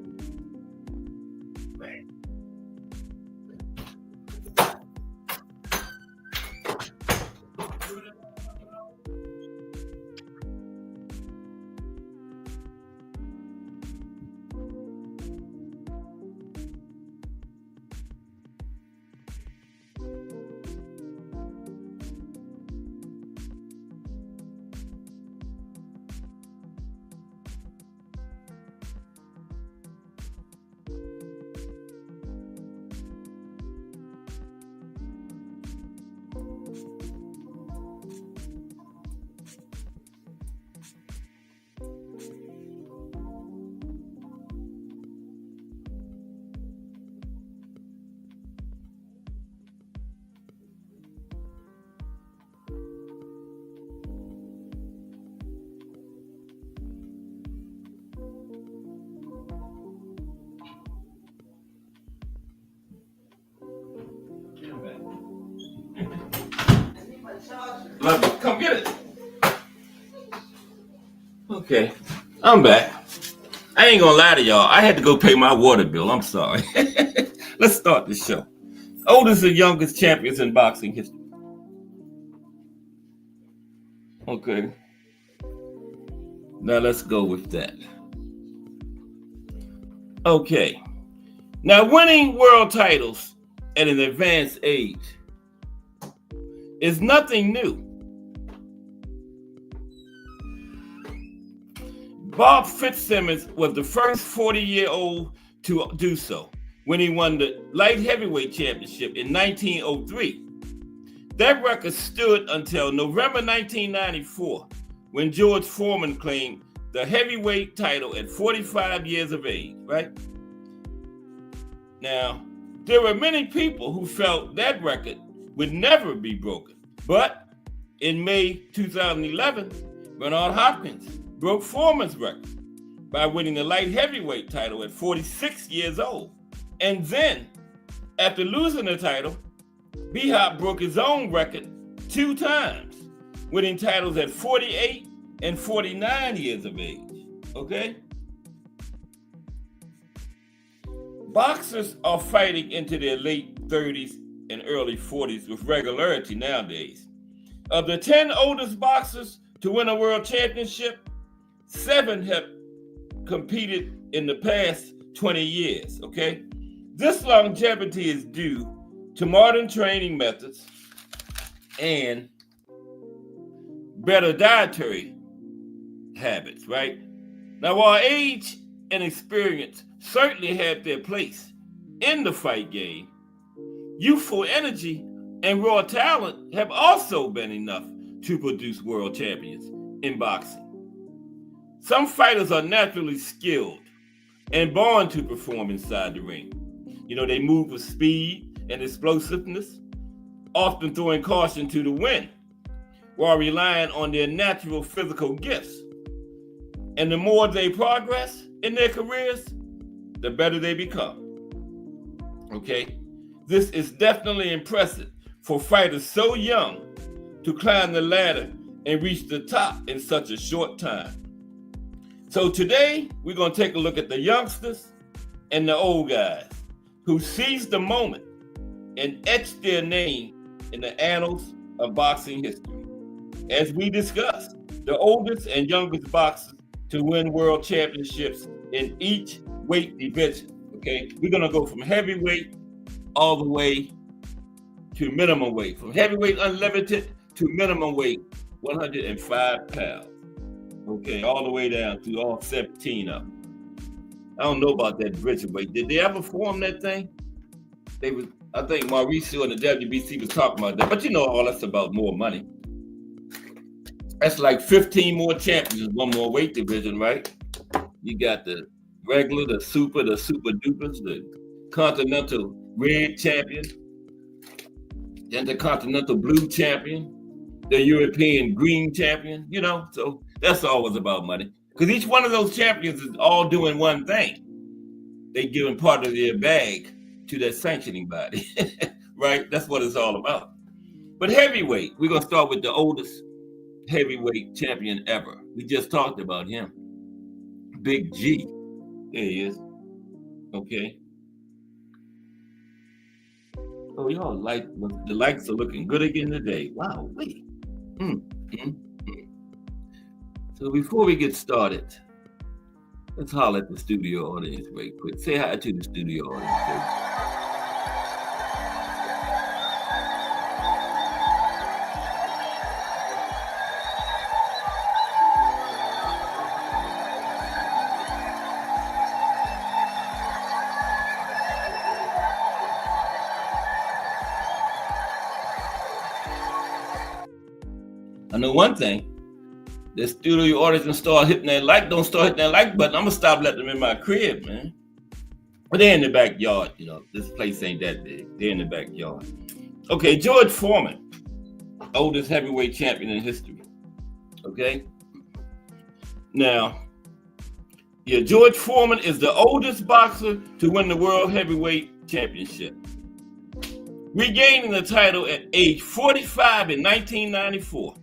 Love it. Come get it. Okay, I'm back. I ain't gonna lie to y'all. I had to go pay my water bill. I'm sorry. Let's start the show. Oldest and youngest champions in boxing history. Okay. Now let's go with that. Okay. Now winning world titles at an advanced age is nothing new. Bob Fitzsimmons was the first 40-year-old to do so when he won the light heavyweight championship in 1903. That record stood until November 1994, when George Foreman claimed the heavyweight title at 45 years of age, right? Now, there were many people who felt that record would never be broken. But in May 2011, Bernard Hopkins broke Foreman's record by winning the light heavyweight title at 46 years old. And then, after losing the title, B-Hop broke his own record 2 times, winning titles at 48 and 49 years of age. Okay? Boxers are fighting into their late 30s and early 40s with regularity nowadays. Of the 10 oldest boxers to win a world championship, 7 have competed in the past 20 years, okay? This longevity is due to modern training methods and better dietary habits, right? Now, while age and experience certainly have their place in the fight game, youthful energy and raw talent have also been enough to produce world champions in boxing. Some fighters are naturally skilled and born to perform inside the ring. You know, they move with speed and explosiveness, often throwing caution to the wind, while relying on their natural physical gifts. And the more they progress in their careers, the better they become. Okay? This is definitely impressive for fighters so young to climb the ladder and reach the top in such a short time. So today, we're going to take a look at the youngsters and the old guys who seized the moment and etched their name in the annals of boxing history. As we discussed, the oldest and youngest boxers to win world championships in each weight division. Okay, we're going to go from heavyweight all the way to minimum weight, from heavyweight unlimited to minimum weight 105 pounds. Okay, all the way down to all 17 of them. I don't know about that Bridgerweight. Did they ever form that thing? I think Mauricio and the WBC was talking about that, but you know, all that's about more money. That's like 15 more champions, one more weight division, right? You got the regular, the super dupers, the continental red champion, then the continental blue champion, the European green champion, you know, so that's always about money. Because each one of those champions is all doing one thing. They giving part of their bag to that sanctioning body, right? That's what it's all about. But heavyweight, we're going to start with the oldest heavyweight champion ever. We just talked about him. Big G. There he is. Okay. Oh, y'all the likes are looking good again today. Wow, wait. So before we get started, let's holler at the studio audience right quick. Say hi to the studio audience. Folks. I know one thing. The studio audience don't start hitting that like button. I'm gonna stop letting them in my crib, man. But they're in the backyard, you know. This place ain't that big. They're in the backyard. Okay, George Foreman, oldest heavyweight champion in history. Okay. Now, George Foreman is the oldest boxer to win the World Heavyweight Championship, regaining the title at age 45 in 1994.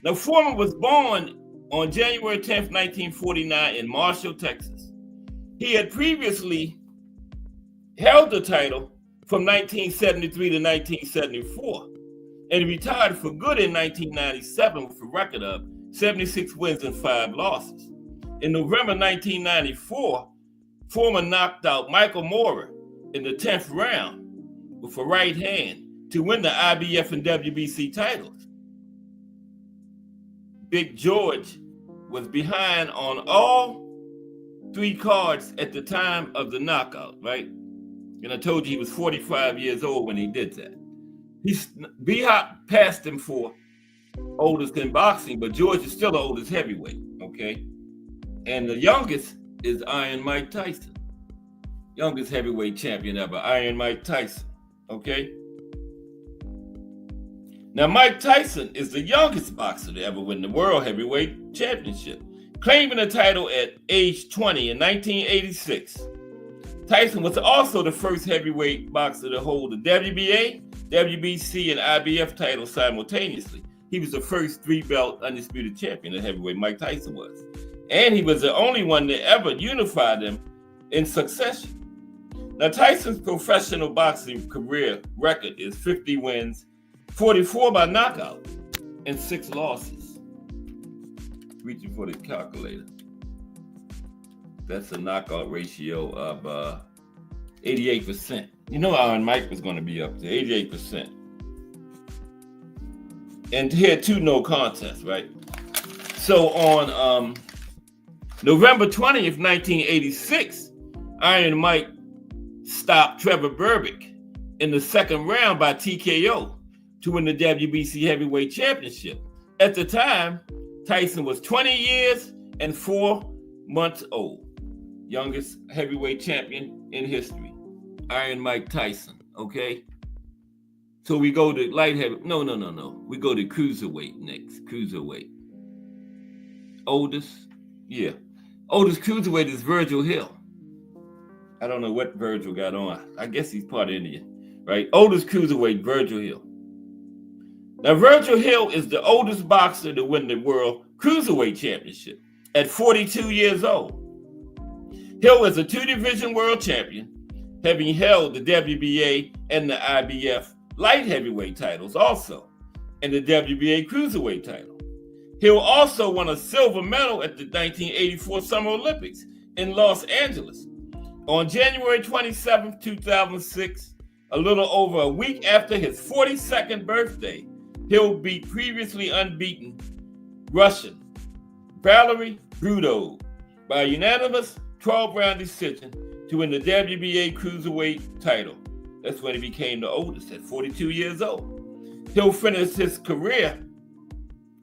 Now, Foreman was born on January 10th, 1949 in Marshall, Texas. He had previously held the title from 1973 to 1974, and he retired for good in 1997 with a record of 76 wins and 5 losses. In November 1994, Foreman knocked out Michael Moorer in the 10th round with a right hand to win the IBF and WBC titles. Big George was behind on all 3 cards at the time of the knockout, right? And I told you he was 45 years old when he did that. B-Hop passed him for oldest in boxing, but George is still the oldest heavyweight, okay? And the youngest is Iron Mike Tyson. Youngest heavyweight champion ever, Iron Mike Tyson, okay? Now, Mike Tyson is the youngest boxer to ever win the World Heavyweight Championship, claiming the title at age 20 in 1986. Tyson was also the first heavyweight boxer to hold the WBA, WBC, and IBF titles simultaneously. He was the first 3-belt undisputed champion of heavyweight, Mike Tyson was. And he was the only one to ever unify them in succession. Now, Tyson's professional boxing career record is 50 wins, 44 by knockout, and 6 losses. Reaching for the calculator. That's a knockout ratio of 88%. You know Iron Mike was going to be up to 88%. And he had 2 no contests, right? So on November 20th, 1986, Iron Mike stopped Trevor Berbick in the 2nd round by TKO to win the WBC Heavyweight Championship. At the time, Tyson was 20 years and 4 months old. Youngest heavyweight champion in history, Iron Mike Tyson, okay? So we go to light heavy. No. We go to cruiserweight next, cruiserweight. Oldest cruiserweight is Virgil Hill. I don't know what Virgil got on. I guess he's part Indian, right? Oldest cruiserweight, Virgil Hill. Now, Virgil Hill is the oldest boxer to win the World Cruiserweight Championship at 42 years old. Hill is a 2-division world champion, having held the WBA and the IBF light heavyweight titles also, and the WBA cruiserweight title. Hill also won a silver medal at the 1984 Summer Olympics in Los Angeles. On January 27, 2006, a little over a week after his 42nd birthday, Hill beat previously unbeaten Russian Valery Brudov by a unanimous 12-round decision to win the WBA cruiserweight title. That's when he became the oldest at 42 years old. Hill finished his career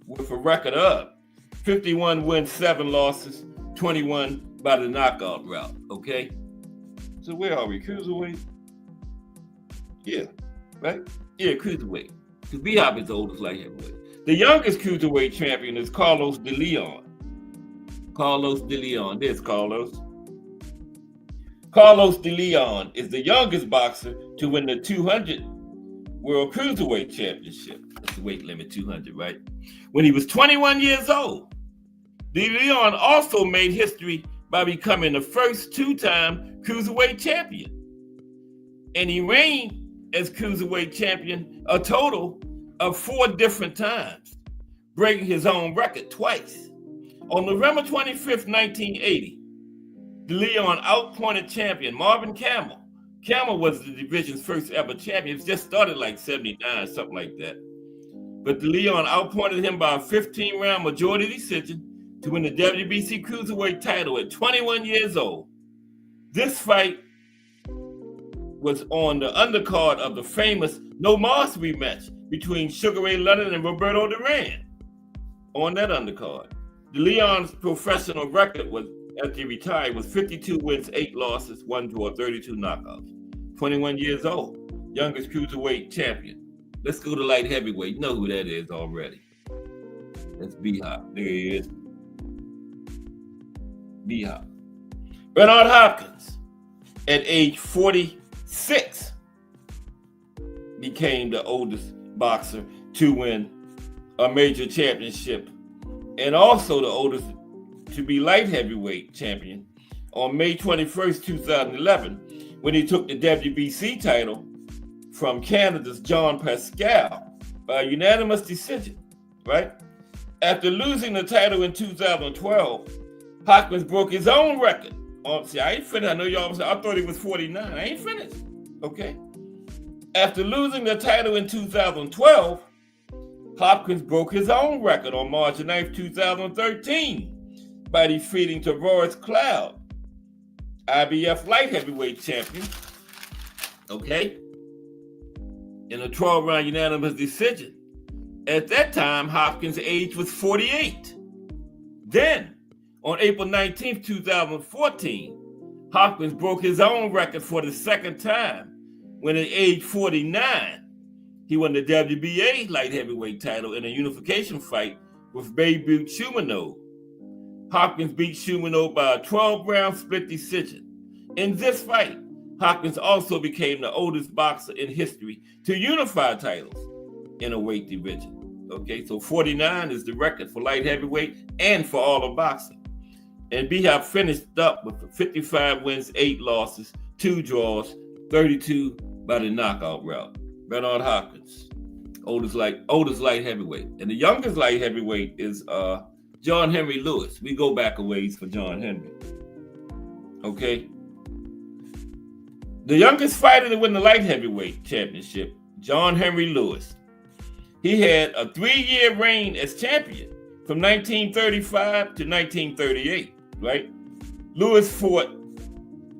with a record of 51 wins, 7 losses, 21 by the knockout route, okay? So where are we, cruiserweight? Yeah, right? Yeah, cruiserweight. Because B-Hop is the oldest light heavyweight. The youngest cruiserweight champion is Carlos de Leon. Carlos de Leon. There's Carlos. Carlos de Leon is the youngest boxer to win the 200 World Cruiserweight Championship. That's the weight limit, 200, right? When he was 21 years old. DeLeon also made history by becoming the first two-time Cruiserweight champion. And he reigned as Cruiserweight champion a total of 4 different times, breaking his own record twice. On November 25th, 1980, DeLeon outpointed champion Marvin Camel. Camel was the division's first ever champion. It just started like 79, something like that. But DeLeon outpointed him by a 15-round majority decision to win the WBC Cruiserweight title at 21 years old. This fight was on the undercard of the famous No Mas rematch between Sugar Ray Leonard and Roberto Duran. On that undercard, DeLeon's professional record was, after he retired, was 52 wins, 8 losses, 1 draw, 32 knockouts. 21 years old, youngest Cruiserweight champion. Let's go to light heavyweight. You know who that is already. That's B-Hop. There he is. B-Hop. Bernard Hopkins, at age 46, became the oldest boxer to win a major championship and also the oldest to be light heavyweight champion on May 21st, 2011, when he took the WBC title from Canada's John Pascal by unanimous decision, right? After losing the title in 2012, Hopkins broke his own record. See, I ain't finished. I know y'all say, I thought he was 49. I ain't finished, okay? After losing the title in 2012, Hopkins broke his own record on March 9th, 2013 by defeating Tavares Cloud, IBF light heavyweight champion, okay, in a 12-round unanimous decision. At that time, Hopkins' age was 48. Then, on April 19th, 2014, Hopkins broke his own record for the second time when at age 49, he won the WBA light heavyweight title in a unification fight with Babe Ruth Shumenov. Hopkins beat Shumenov by a 12-round split decision. In this fight, Hopkins also became the oldest boxer in history to unify titles in a weight division. Okay, so 49 is the record for light heavyweight and for all of boxing. And B-Hop finished up with 55 wins, 8 losses, 2 draws, 32 by the knockout route. Bernard Hopkins, oldest light heavyweight. And the youngest light heavyweight is John Henry Lewis. We go back a ways for John Henry. Okay. The youngest fighter to win the light heavyweight championship, John Henry Lewis. He had a 3-year reign as champion from 1935 to 1938, right? Lewis fought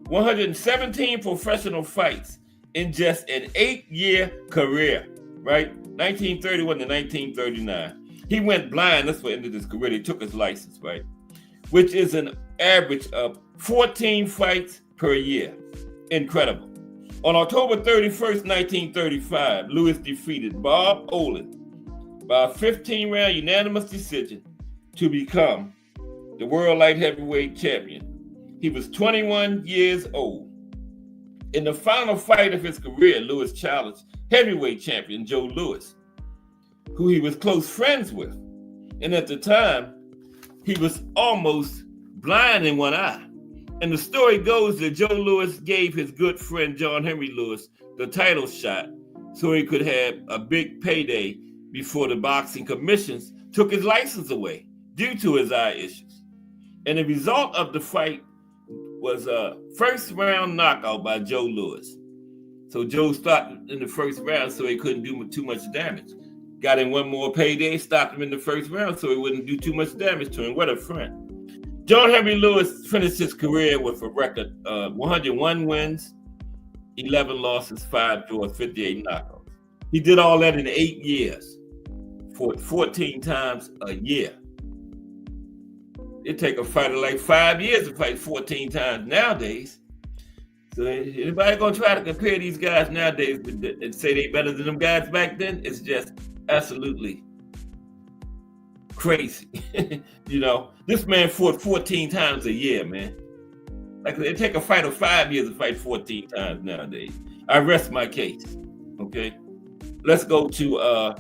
117 professional fights in just an 8-year career, right? 1931 to 1939. He went blind. That's what ended his career. He took his license, right? Which is an average of 14 fights per year. Incredible. On October 31st, 1935, Lewis defeated Bob Olin by a 15-round unanimous decision to become the world light heavyweight champion. He was 21 years old. In the final fight of his career, Lewis challenged heavyweight champion Joe Louis, who he was close friends with. And at the time, he was almost blind in one eye. And the story goes that Joe Louis gave his good friend John Henry Lewis the title shot so he could have a big payday before the boxing commissions took his license away due to his eye issues. And the result of the fight was a first-round knockout by Joe Louis. So Joe stopped in the first round so he couldn't do too much damage. Got him one more payday, stopped him in the first round so he wouldn't do too much damage to him. What a friend. John Henry Lewis finished his career with a record of 101 wins, 11 losses, 5 draws, 58 knockouts. He did all that in 8 years, fought 14 times a year. It take a fighter like 5 years to fight 14 times nowadays. So anybody gonna try to compare these guys nowadays and say they better than them guys back then? It's just absolutely crazy. You know, this man fought 14 times a year, man. Like it take a fighter 5 years to fight 14 times nowadays. I rest my case. Okay. let's go to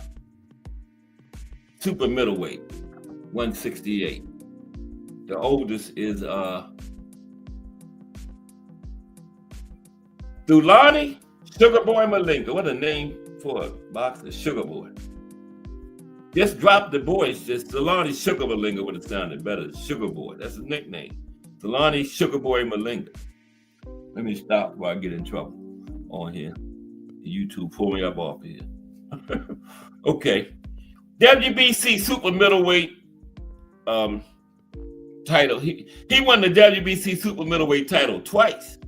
super middleweight, 168. The oldest is Thulani Sugar Boy Malinga. What a name for a boxer, Sugar Boy. Just drop the boys. Just Thulani Sugar Malinga would have sounded better. Sugar Boy. That's his nickname. Thulani Sugar Boy Malinga. Let me stop before I get in trouble on here. YouTube pull me up off here. Okay. WBC super middleweight title. He won the WBC super middleweight title twice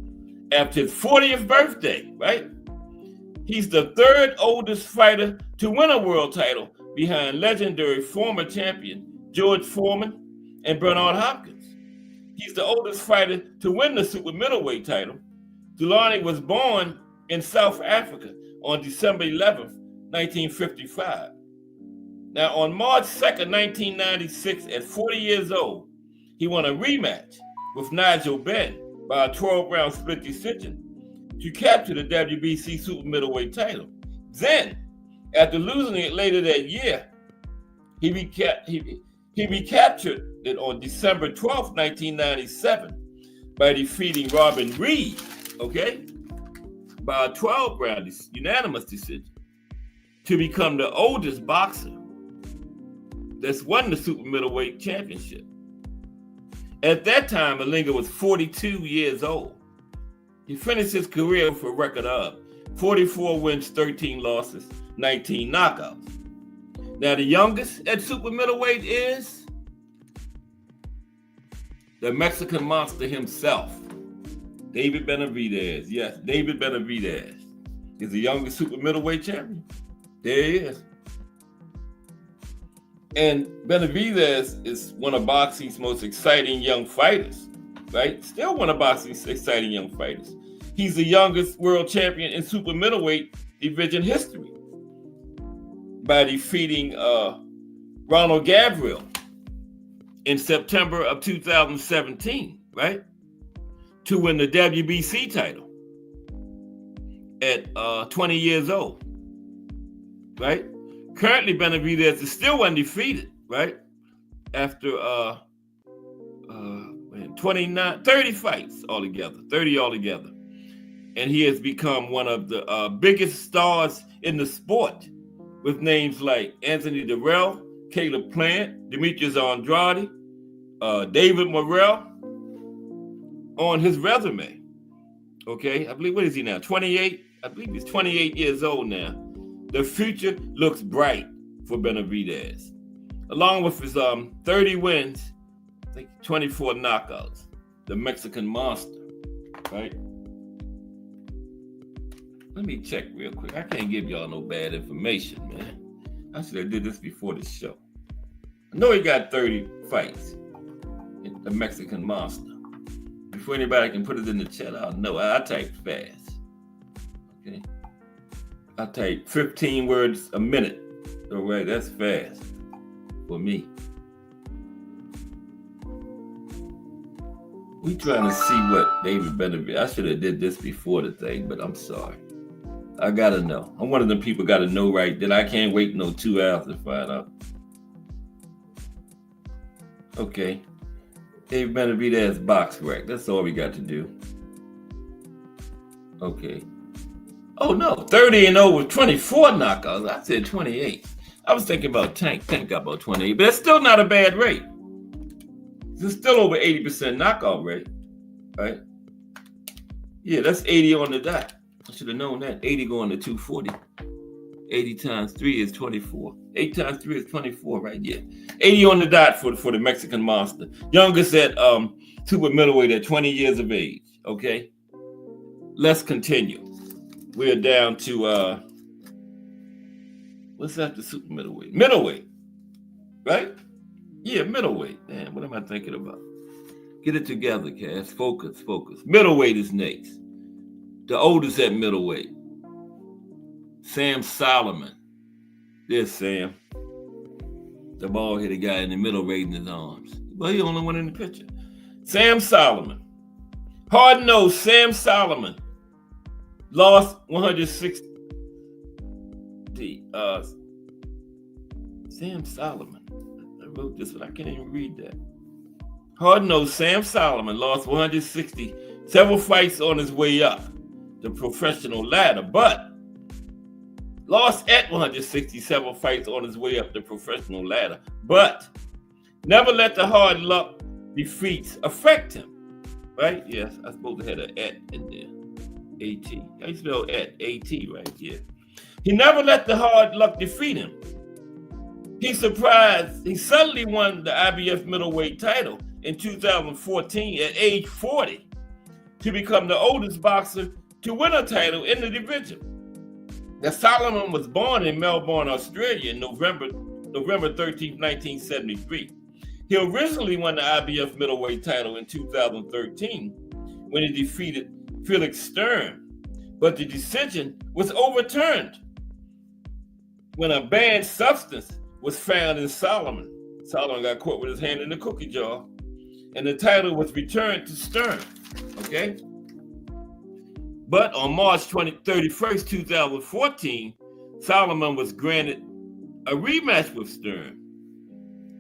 after his 40th birthday, right? He's the third oldest fighter to win a world title behind legendary former champion George Foreman and Bernard Hopkins. He's the oldest fighter to win the super middleweight title. Thulani was born in South Africa on December 11th, 1955. Now, on March 2nd, 1996, at 40 years old, he won a rematch with Nigel Benn by a 12-round split decision to capture the WBC super middleweight title. Then, after losing it later that year, he recaptured it on December 12th, 1997 by defeating Robin Reed, okay, by a 12-round unanimous decision to become the oldest boxer that's won the super middleweight championship. At that time, Malinga was 42 years old. He finished his career with a record of 44 wins, 13 losses, 19 knockouts. Now, the youngest at super middleweight is the Mexican monster himself, David Benavidez. Yes, David Benavidez is the youngest super middleweight champion. There he is. And Benavidez is one of boxing's most exciting young fighters, right? Still one of boxing's exciting young fighters. He's the youngest world champion in super middleweight division history by defeating Ronald Gabriel in September of 2017, right? To win the WBC title at 20 years old, right? Currently, Benavidez is still undefeated, right? After 30 fights altogether, 30 altogether. And he has become one of the biggest stars in the sport with names like Anthony Dirrell, Caleb Plant, Demetrius Andrade, David Morrell on his resume. Okay, I believe, what is he now? 28? I believe he's 28 years old now. The future looks bright for Benavidez. Along with his 30 wins, I think 24 knockouts, the Mexican monster, right? Let me check real quick. I can't give y'all no bad information, man. I should have did this before the show. I know he got 30 fights, the Mexican monster. Before anybody can put it in the chat, I'll know. I type fast, okay? I type 15 words a minute. All right, that's fast for me. We trying to see what David Benavidez. I should have did this before the thing, but I'm sorry. I gotta know. I'm one of them people gotta know right that I can't wait no 2 hours to find out. Okay. David Benavidez box rec. That's all we got to do. Okay. Oh no, 30-0 with 24 knockouts. I said 28. I was thinking about Tank. Tank got about 28, but that's still not a bad rate. It's still over 80% knockout rate, right? Yeah, that's 80 on the dot. I should have known that. 80 going to 240. 80 times 3 is 24. 8 times 3 is 24, right? Yeah. 80 on the dot for the Mexican monster. Youngest at super middleweight at 20 years of age, okay? Let's continue. We're down to, what's after super middleweight? Middleweight, right? Yeah, middleweight. Man, what am I thinking about? Get it together, Cass. Focus. Middleweight is next. The oldest at middleweight. Sam Solomon. There's Sam. The bald-headed guy in the middle raising his arms. Well, he the only one in the picture. Sam Solomon. Hard-nosed Sam Solomon lost 160. Sam Solomon. I wrote this, but I can't even read that. Hard-nosed Sam Solomon lost 160 several fights on his way up the professional ladder, but lost at 167 fights on his way up the professional ladder, but never let the hard luck defeats affect him. Right? Yes, I supposed to have an at in there. A-T. How you spell at? A-T, right? Yeah. He never let the hard luck defeat him. He suddenly won the IBF middleweight title in 2014 at age 40 to become the oldest boxer to win a title in the division. Now, Solomon was born in Melbourne, Australia in November 13, 1973. He originally won the IBF middleweight title in 2013 when he defeated Felix Stern, but the decision was overturned when a banned substance was found in Solomon. Solomon got caught with his hand in the cookie jar, and the title was returned to Stern, okay? But on March 31st, 2014, Solomon was granted a rematch with Stern.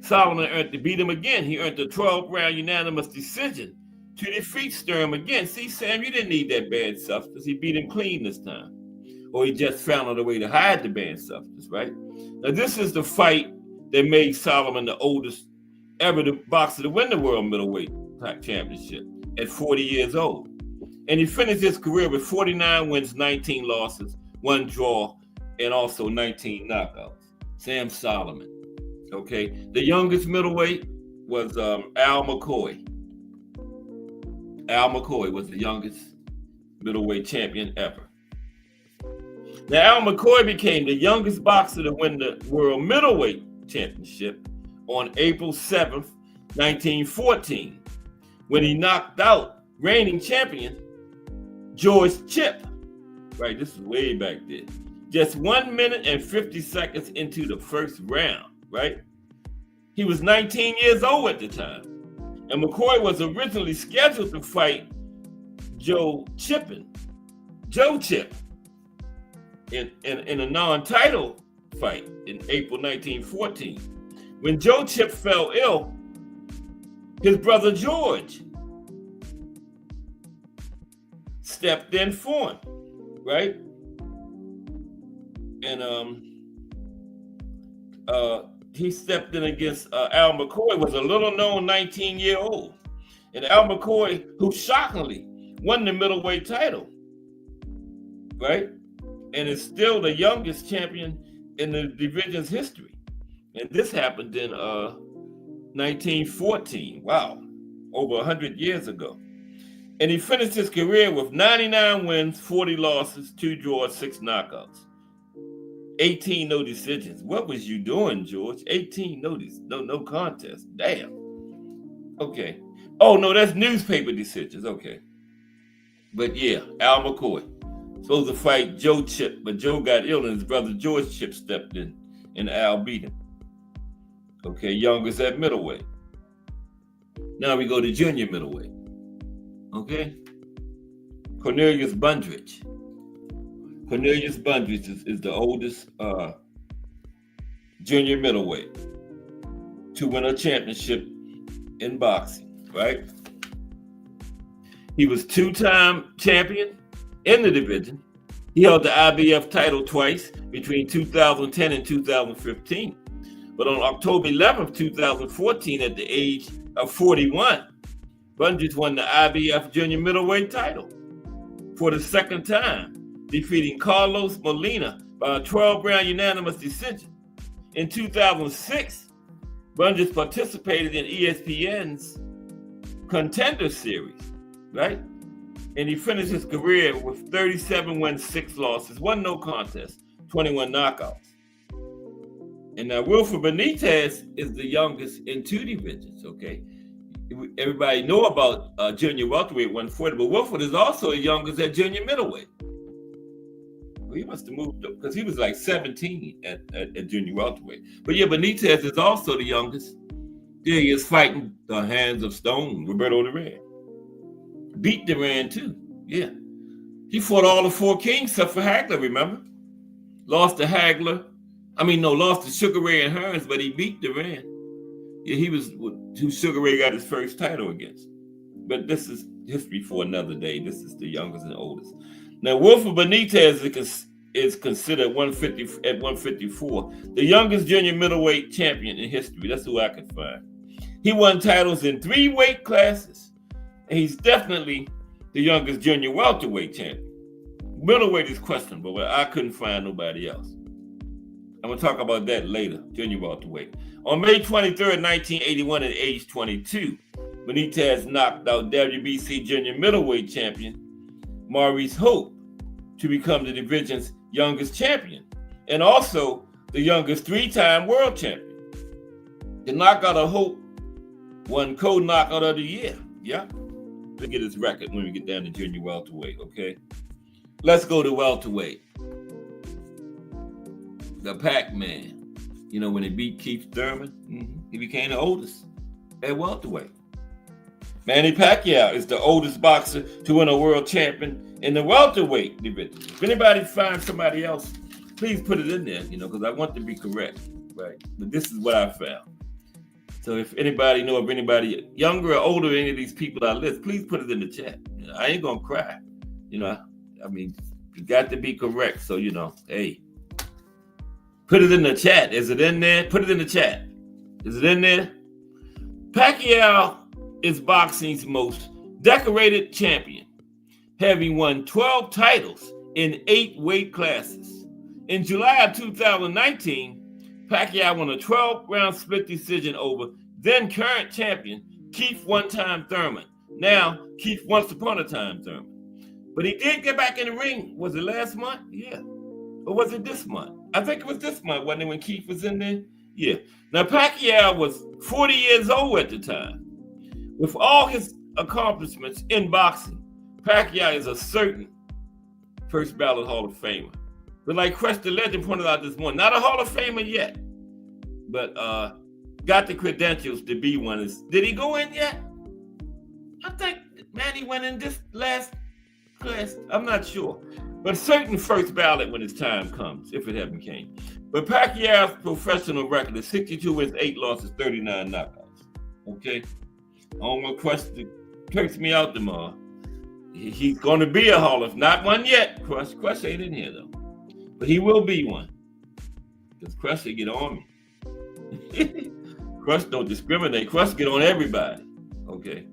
Solomon beat him again. He earned a 12-round unanimous decision to defeat Stern again. See, Sam, you didn't need that banned substance. He beat him clean this time. Or he just found a way to hide the banned substance, right? Now, this is the fight that made Solomon the oldest ever boxer to win the world middleweight championship at 40 years old. And he finished his career with 49 wins, 19 losses, 1 draw, and also 19 knockouts. Sam Solomon. Okay. The youngest middleweight was Al McCoy. Al McCoy was the youngest middleweight champion ever. Now, Al McCoy became the youngest boxer to win the world middleweight championship on April 7th, 1914, when he knocked out reigning champion George Chip. Right, this is way back then. Just 1 minute and 50 seconds into the first round, right? He was 19 years old at the time. And McCoy was originally scheduled to fight Joe Chip in a non-title fight in April 1914. When Joe Chip fell ill, his brother George stepped in for him, right? And he stepped in against Al McCoy, was a little-known 19-year-old. And Al McCoy, who shockingly won the middleweight title, right? And is still the youngest champion in the division's history. And this happened in 1914. Wow, over 100 years ago. And he finished his career with 99 wins, 40 losses, 2 draws, 6 knockouts. 18 no decisions. What was you doing, George? 18 no contest. Damn. Okay. Oh, no, that's newspaper decisions. Okay. But yeah, Al McCoy. Supposed to fight Joe Chip, but Joe got ill and his brother George Chip stepped in and Al beat him. Okay, youngest at middleweight. Now we go to junior middleweight. Okay. Cornelius Bundrich. Cornelius Bundrich is the oldest junior middleweight to win a championship in boxing, right? He was 2-time champion in the division. He held the IBF title twice between 2010 and 2015. But on October 11th, 2014, at the age of 41, Bundrich won the IBF junior middleweight title for the second time, defeating Carlos Molina by a 12-round unanimous decision. In 2006, Bundrich participated in ESPN's Contender Series, right? And he finished his career with 37 wins, 6 losses, 1 no contest, 21 knockouts. And now Wilfred Benitez is the youngest in 2 divisions, okay? Everybody know about junior welterweight 140, but Wilfred is also the youngest at junior middleweight. Well, he must have moved up because he was like 17 at junior welterweight. But yeah, Benitez is also the youngest. Yeah, he is fighting the hands of stone, Roberto Duran. Beat Duran too, yeah. He fought all the 4 kings except for Hagler, remember? Lost to Hagler. Lost to Sugar Ray and Hearns, but he beat Duran. Yeah, he was who Sugar Ray got his first title against. But this is history for another day. This is the youngest and oldest. Now, Wilfred Benitez is considered at 154, the youngest junior middleweight champion in history. That's who I could find. He won titles in 3 weight classes, and he's definitely the youngest junior welterweight champion. Middleweight is questionable, but I couldn't find nobody else. I'm going to talk about that later, junior welterweight. On May 23rd, 1981, at age 22, Benitez knocked out WBC junior middleweight champion Maurice Hope to become the division's youngest champion and also the youngest 3-time world champion. The knockout of Hope won co-knockout of the year. Yeah. We'll get his record when we get down to junior welterweight, okay? Let's go to welterweight. The Pac-Man. You know, when he beat Keith Thurman, he became the oldest at welterweight. Manny Pacquiao is the oldest boxer to win a world champion in the welterweight division. If anybody finds somebody else, please put it in there, because I want to be correct, right? But this is what I found. So if anybody know of anybody younger or older than any of these people I list, please put it in the chat. I ain't gonna cry. You got to be correct. So, hey, put it in the chat. Is it in there? Put it in the chat. Is it in there? Pacquiao is boxing's most decorated champion, having won 12 titles in 8 weight classes. In July of 2019, Pacquiao won a 12-round split decision over then current champion Keith one-time Thurman. Now, Keith once upon a time Thurman. But he did get back in the ring. Was it last month? Yeah. Or was it this month? I think it was this month, wasn't it, when Keith was in there? Yeah. Now, Pacquiao was 40 years old at the time. With all his accomplishments in boxing, Pacquiao is a certain first ballot Hall of Famer. But like Crush the Legend pointed out this morning, not a Hall of Famer yet, but got the credentials to be one. Did he go in yet? I think Manny went in this last class. I'm not sure. But certain first ballot when his time comes, if it haven't came. But Pacquiao's professional record is 62 wins, 8 losses, 39 knockouts. Okay? I don't want Crush to curse me out tomorrow. He's going to be a Hall of Fame. Not one yet. Crush ain't in here, though. But he will be one. Because Crush will get on me. Crush don't discriminate. Crush get on everybody. Okay?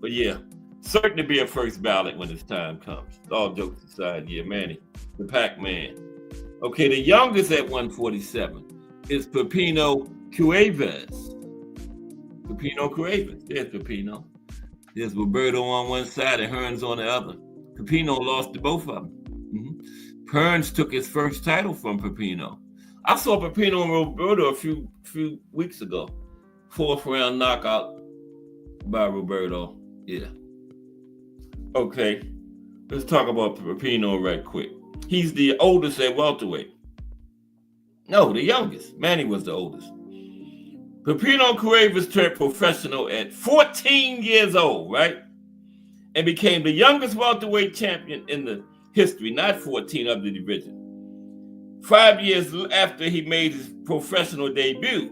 But yeah, certain to be a first ballot when his time comes. All jokes aside, yeah, Manny, the Pac-Man. Okay, the youngest at 147 is Pepino Cuevas. Pepino Cuevas. There's Pepino. There's Roberto on one side and Hearns on the other. Pepino lost to both of them. Hearns took his first title from Pepino. I saw Pepino and Roberto a few weeks ago. 4th round knockout by Roberto. Yeah. Okay. Let's talk about Pepino right quick. He's the oldest at welterweight. No, the youngest. Manny was the oldest. Pepino Cuevas turned professional at 14 years old, right? And became the youngest welterweight champion in the history, not 14 of the division. 5 years after he made his professional debut,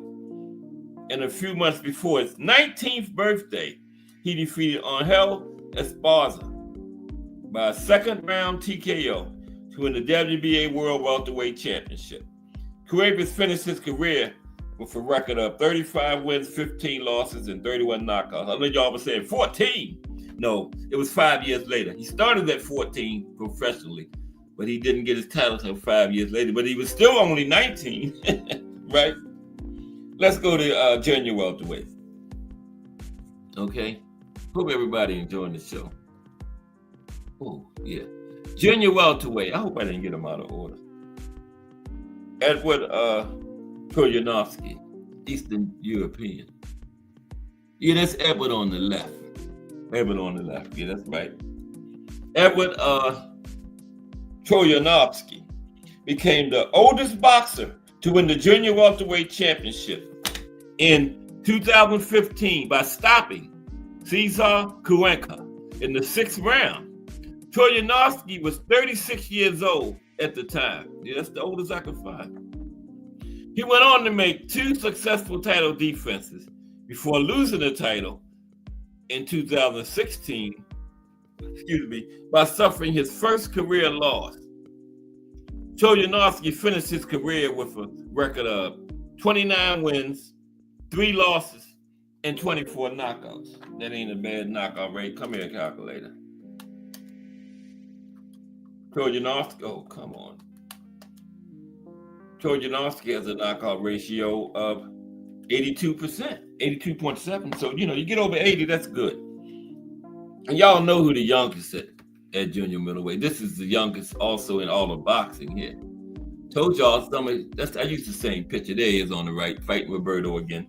and a few months before his 19th birthday, he defeated Angel Esparza by a 2nd round TKO to win the WBA World Welterweight Championship. Cuevas finished his career with a record of 35 wins, 15 losses, and 31 knockouts. I know y'all were saying 14. No, it was 5 years later. He started at 14 professionally, but he didn't get his title until 5 years later. But he was still only 19, right? Let's go to junior welterweight. Okay. Hope everybody enjoying the show. Oh, yeah. Junior welterweight. I hope I didn't get them out of order. Edward Troyanovsky, Eastern European. Yeah, that's Edward on the left. Edward on the left. Yeah, that's right. Edward Troyanovsky became the oldest boxer to win the junior welterweight championship in 2015 by stopping Cesar Cuenca in the 6th round. Troyanovsky was 36 years old at the time. Yeah, that's the oldest I could find. He went on to make 2 successful title defenses before losing the title in 2016, by suffering his first career loss. Troyanovsky finished his career with a record of 29 wins, 3 losses, and 24 knockouts. That ain't a bad knockout rate. Come here, calculator. Troyanovsky, oh, come on. Troyanovsky has a knockout ratio of 82%, 82.7. So, you get over 80, that's good. And y'all know who the youngest at junior middleweight. This is the youngest also in all of boxing here. Told y'all I used the same picture. There he is on the right, fighting Roberto again.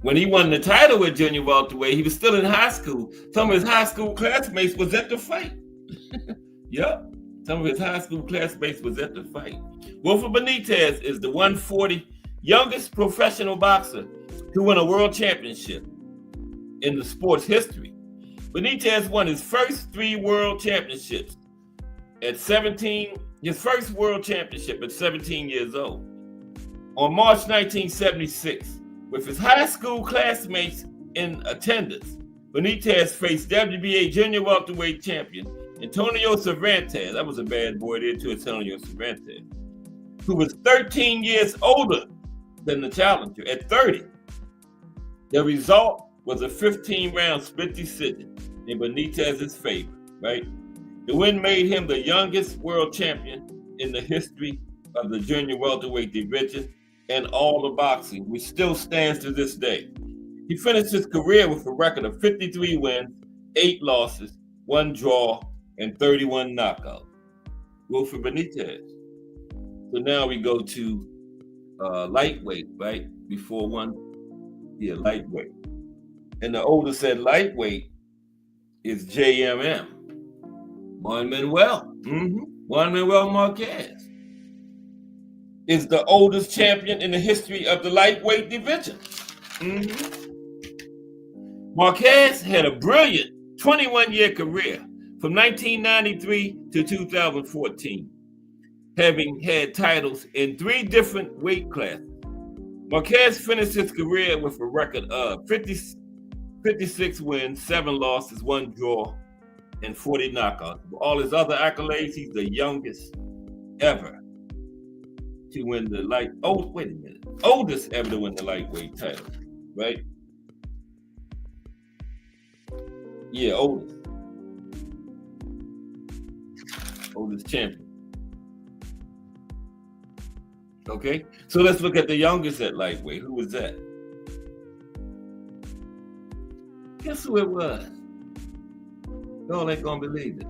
When he won the title at junior welterweight, he was still in high school. Some of his high school classmates was at the fight. Yep. Some of his high school classmates was at the fight. Wilfred Benitez is the 140 youngest professional boxer to win a world championship in the sport's history. Benitez won his first 3 world championships at 17, his first world championship at 17 years old. On March 1976, with his high school classmates in attendance, Benitez faced WBA junior welterweight champion Antonio Cervantes. That was a bad boy there too, Antonio Cervantes, who was 13 years older than the challenger at 30. The result was a 15-round split decision in Benitez's favor, right? The win made him the youngest world champion in the history of the junior welterweight division and all of boxing, which still stands to this day. He finished his career with a record of 53 wins, 8 losses, 1 draw, and 31 knockouts. Wilfred Benitez. So now we go to lightweight, right? Lightweight. And the oldest at lightweight is JMM, Juan Manuel. Juan Manuel Marquez is the oldest champion in the history of the lightweight division. Marquez had a brilliant 21-year career from 1993 to 2014, having had titles in 3 different weight classes. Marquez finished his career with a record of 56 wins, 7 losses, 1 draw, and 40 knockouts. All his other accolades, he's the youngest ever to win the oldest ever to win the lightweight title, right? Yeah, oldest champion. Okay, so let's look at the youngest at lightweight. Who was that? Guess who it was? Y'all ain't gonna believe it.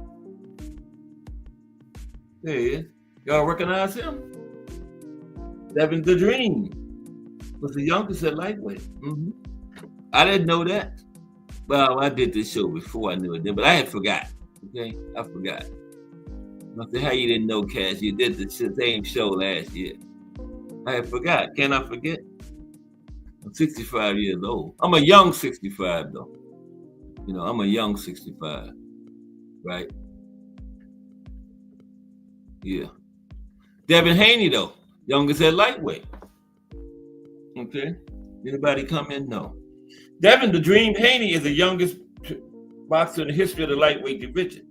There he is. Y'all recognize him? Devin the Dream was the youngest at lightweight. I didn't know that. Well, I did this show before I knew it, but I had forgot. Okay, I forgot. I said, how you didn't know, Cash? You did the same show last year. I had forgot. Can I forget? I'm 65 years old. I'm a young 65, though. I'm a young 65, right? Yeah. Devin Haney, though, youngest at lightweight. Okay. Anybody come in? No. Devin the Dream Haney is the youngest boxer in the history of the lightweight division.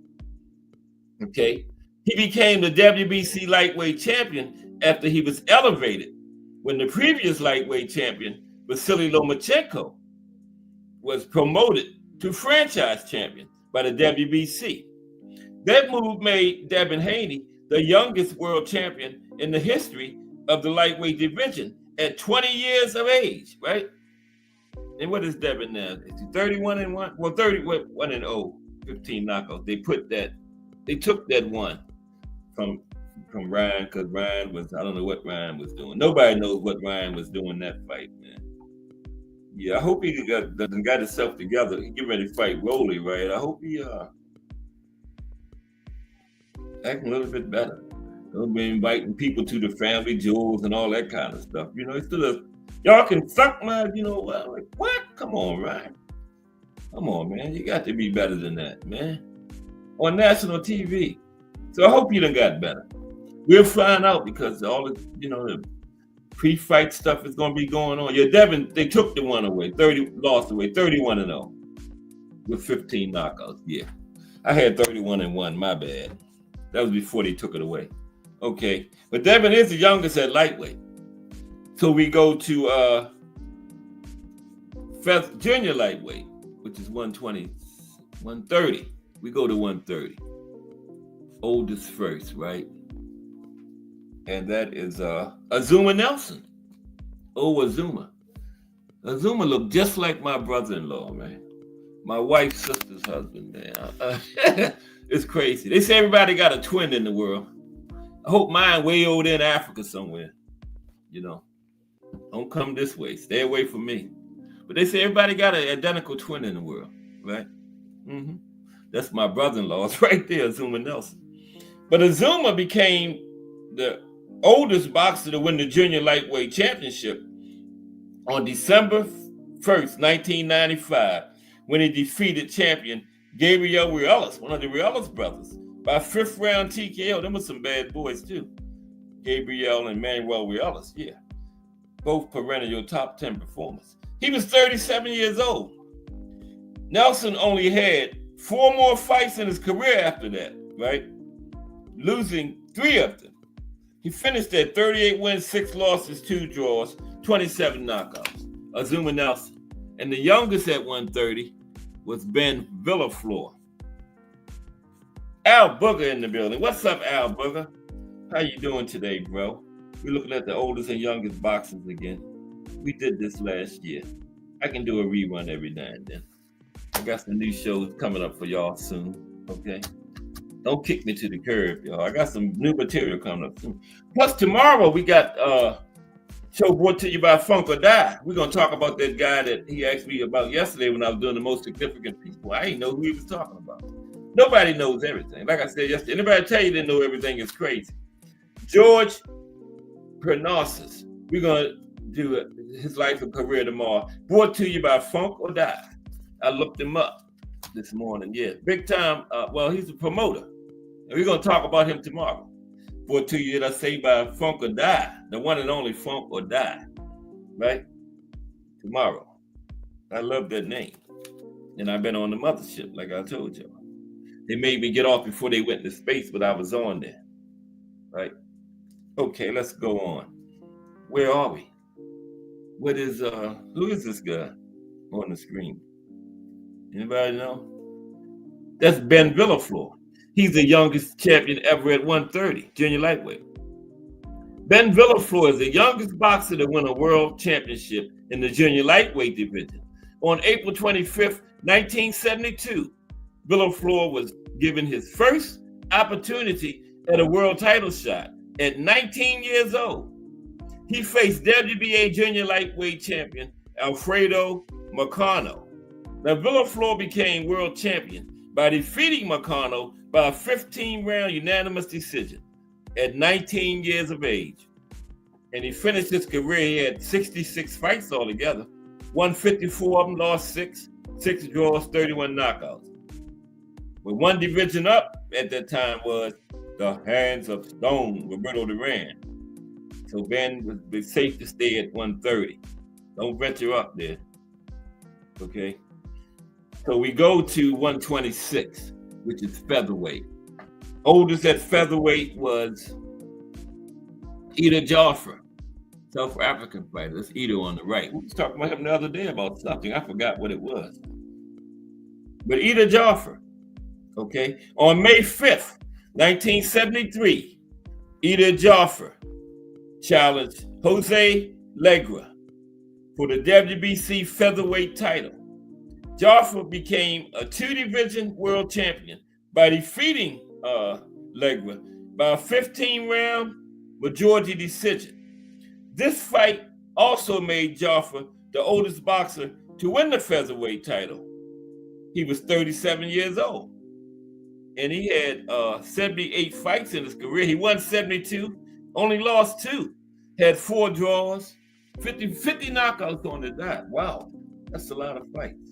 Okay. He became the WBC lightweight champion after he was elevated when the previous lightweight champion, Vasily Lomachenko, was promoted to franchise champion by the WBC. That move made Devin Haney the youngest world champion in the history of the lightweight division at 20 years of age, right? And what is Devin now? Is he 31-1? Well, 31-0, 15 knockouts. They took that one from Ryan, because Ryan was, I don't know what Ryan was doing. Nobody knows what Ryan was doing that fight, man. Yeah, I hope he doesn't got himself together. He get ready to fight Rolly, right? I hope he acting a little bit better. Don't be inviting people to the family jewels and all that kind of stuff. Instead of, y'all can suck my, like, what? Come on, Ryan. Come on, man. You got to be better than that, man. on national TV. So I hope you done got better. We'll find out because all the, the pre-fight stuff is going to be going on. Yeah, Devin, they took the one away, 31-0 with 15 knockouts. Yeah, I had 31-1, my bad. That was before they took it away. Okay, but Devin is the youngest at lightweight. So we go to junior lightweight, which is 120, 130. We go to 130. Oldest first, right? And that is Azuma Nelson. Oh, Azuma. Azuma looked just like my brother-in-law, man. My wife's sister's husband, man. It's crazy. They say everybody got a twin in the world. I hope mine way over there in Africa somewhere. Don't come this way. Stay away from me. But they say everybody got an identical twin in the world, right? Mm-hmm. That's my brother-in-law. It's right there, Azuma Nelson. But Azuma became the oldest boxer to win the junior lightweight championship on December 1st, 1995, when he defeated champion Gabriel Ruelas, one of the Ruelas brothers, by 5th round TKO. Them were some bad boys too. Gabriel and Manuel Ruelas, yeah. Both perennial top 10 performers. He was 37 years old. Nelson only had 4 more fights in his career after that, right? Losing 3 of them. He finished at 38 wins, 6 losses, 2 draws, 27 knockouts. Azuma Nelson. And the youngest at 130 was Ben Villaflor. Al Booger in the building. What's up, Al Booger? How you doing today, bro? We're looking at the oldest and youngest boxers again. We did this last year. I can do a rerun every now and then. I got some new shows coming up for y'all soon, okay? Don't kick me to the curb, y'all. I got some new material coming up soon. Plus, tomorrow we got show brought to you by Funk or Die. We're going to talk about that guy that he asked me about yesterday when I was doing the most significant people. I didn't know who he was talking about. Nobody knows everything. Like I said yesterday, anybody tell you they know everything is crazy. George Pernassus. We're going to do his life and career tomorrow. Brought to you by Funk or Die. I looked him up this morning. Yeah, big time. Well, he's a promoter. And we're going to talk about him tomorrow. Brought to you, let's say, by Funk or Die. The one and only Funk or Die. Right? Tomorrow. I love that name. And I've been on the mothership, like I told y'all. They made me get off before they went to space, but I was on there. Right? Okay, let's go on. Where are we? What is, who is this guy on the screen? Anybody know? That's Ben Villaflor. He's the youngest champion ever at 130, junior lightweight. Ben Villaflor is the youngest boxer to win a world championship in the junior lightweight division. On April 25th, 1972, Villaflor was given his first opportunity at a world title shot at 19 years old. He faced WBA junior lightweight champion Alfredo Marcano. Now, Villaflor became world champion by defeating Marcano by a 15-round unanimous decision at 19 years of age. And he finished his career, he had 66 fights altogether, won 54 of them, lost 6 draws, 31 knockouts. But one division up at that time was the Hands of Stone, Roberto Duran. So Ben would be safe to stay at 130. Don't venture up there, okay? So we go to 126, which is featherweight. Oldest at featherweight was Ida Joffre, South African fighter. That's Ida on the right. We was talking about him the other day about something. I forgot what it was. But Ida Joffre, okay? On May 5th, 1973, Ida Joffre challenged Jose Legra for the WBC featherweight title. Joffre became a 2-division world champion by defeating Legra by a 15-round majority decision. This fight also made Joffre the oldest boxer to win the featherweight title. He was 37 years old, and he had 78 fights in his career. He won 72, only lost 2, had 4 draws, 50 knockouts on the dot. Wow, that's a lot of fights.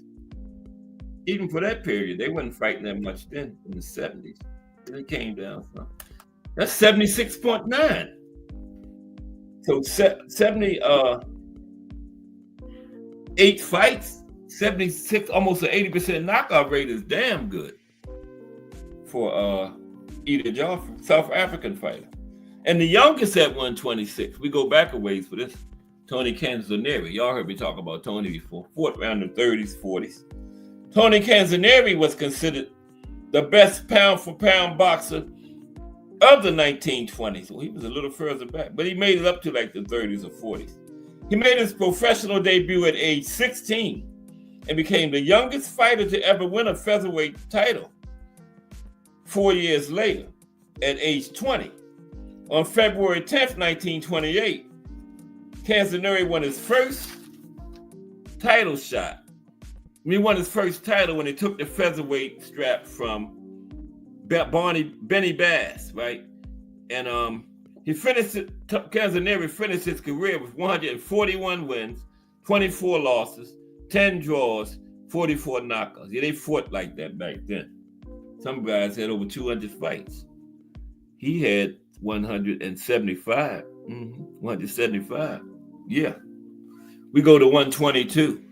even for that period, they wasn't fighting that much then in the 70s. They came down some. That's 76.9. So 78 fights, 76, almost an 80% knockout rate is damn good for Ida Joffrey, South African fighter. And the youngest at 126, we go back a ways for this, Tony Canzoneri. Y'all heard me talk about Tony before. Fought around the 30s, 40s. Tony Canzoneri was considered the best pound-for-pound boxer of the 1920s. Well, he was a little further back, but he made it up to like the 30s or 40s. He made his professional debut at age 16 and became the youngest fighter to ever win a featherweight title 4 years later at age 20. On February 10th, 1928, Canzoneri won his first title shot. He won his first title when he took the featherweight strap from Benny Bass, right? And Canzoneri finished his career with 141 wins, 24 losses, 10 draws, 44 knockouts. Yeah, they fought like that back then. Some guys had over 200 fights. He had 175. 175. Yeah. We go to 122.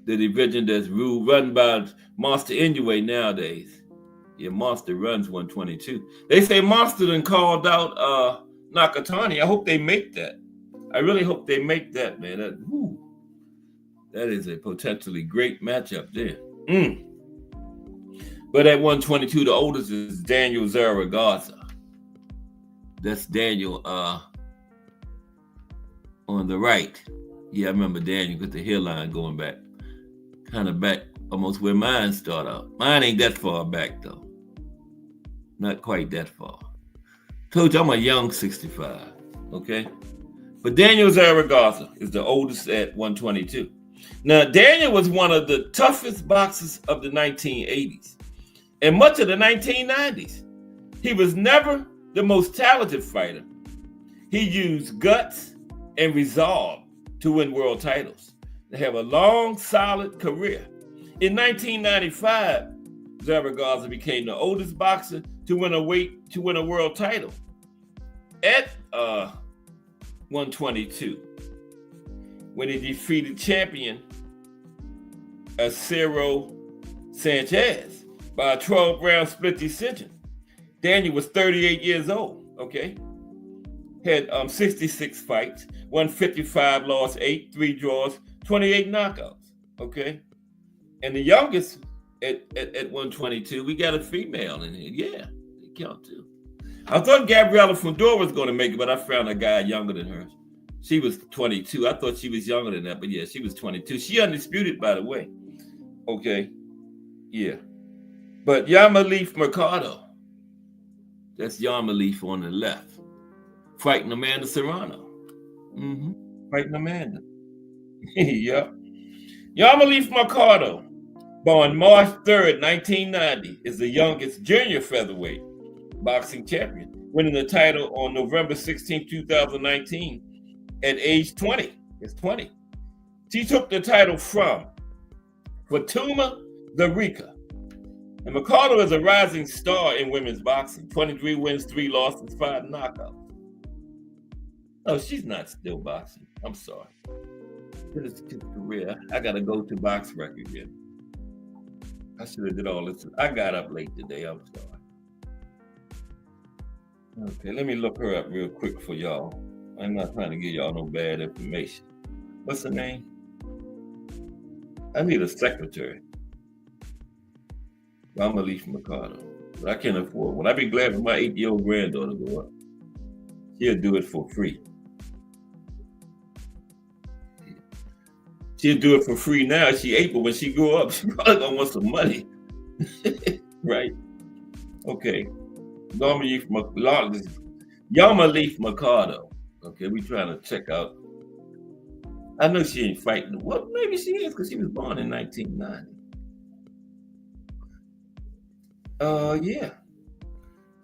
The division that's run by Monster Inoue nowadays. Yeah, Monster runs 122. They say Monster done called out Nakatani. I hope they make that. I really hope they make that, man. That is a potentially great matchup there. But at 122, the oldest is Daniel Zaragoza. That's Daniel on the right. Yeah, I remember Daniel with the hairline going back. Kind of back almost where mine start out. Mine ain't that far back though. Not quite that far. Told you I'm a young 65, okay? But Daniel Zaragoza is the oldest at 122. Now, Daniel was one of the toughest boxers of the 1980s and much of the 1990s. He was never the most talented fighter. He used guts and resolve to win world titles. They have a long, solid career. In 1995, Zaragoza became the oldest boxer to win a world title at 122 when he defeated champion Acero Sanchez by a 12-round split decision. Daniel was 38 years old, okay? Had 66 fights, won 55, lost 8, 3 draws, 28 knockouts, okay? And the youngest at 122, we got a female in here. Yeah, they count too. I thought Gabriela Fundora was going to make it, but I found a guy younger than her. She was 22. I thought she was younger than that, but yeah, she was 22. She undisputed, by the way. Okay, yeah. But Yarmalif Mercado, that's Yarmalif on the left, fighting Amanda Serrano. Fighting Amanda. Yeah. Yarmalif Mercado, born March 3rd, 1990, is the youngest junior featherweight boxing champion, winning the title on November 16, 2019 at age 20. It's 20. She took the title from Fatuma Zarika. And Mercado is a rising star in women's boxing. 23 wins, 3 losses, 5 knockouts. Oh, she's not still boxing. I'm sorry. Finish his career. I gotta go to Box Rec again. I should have did all this. I got up late today. I'm sorry. Okay, let me look her up real quick for y'all. I'm not trying to give y'all no bad information. What's her name? I need a secretary. Yarmalif Mercado. But I can't afford one. I'd be glad if my 8-year-old granddaughter go up. She'll do it for free. She'll do it for free now. She 8, but when she grow up, she probably gonna want some money. Right? Okay. Yarmalif Mercado. Okay, we trying to check out. I know she ain't fighting. Well, maybe she is because she was born in 1990. Yeah.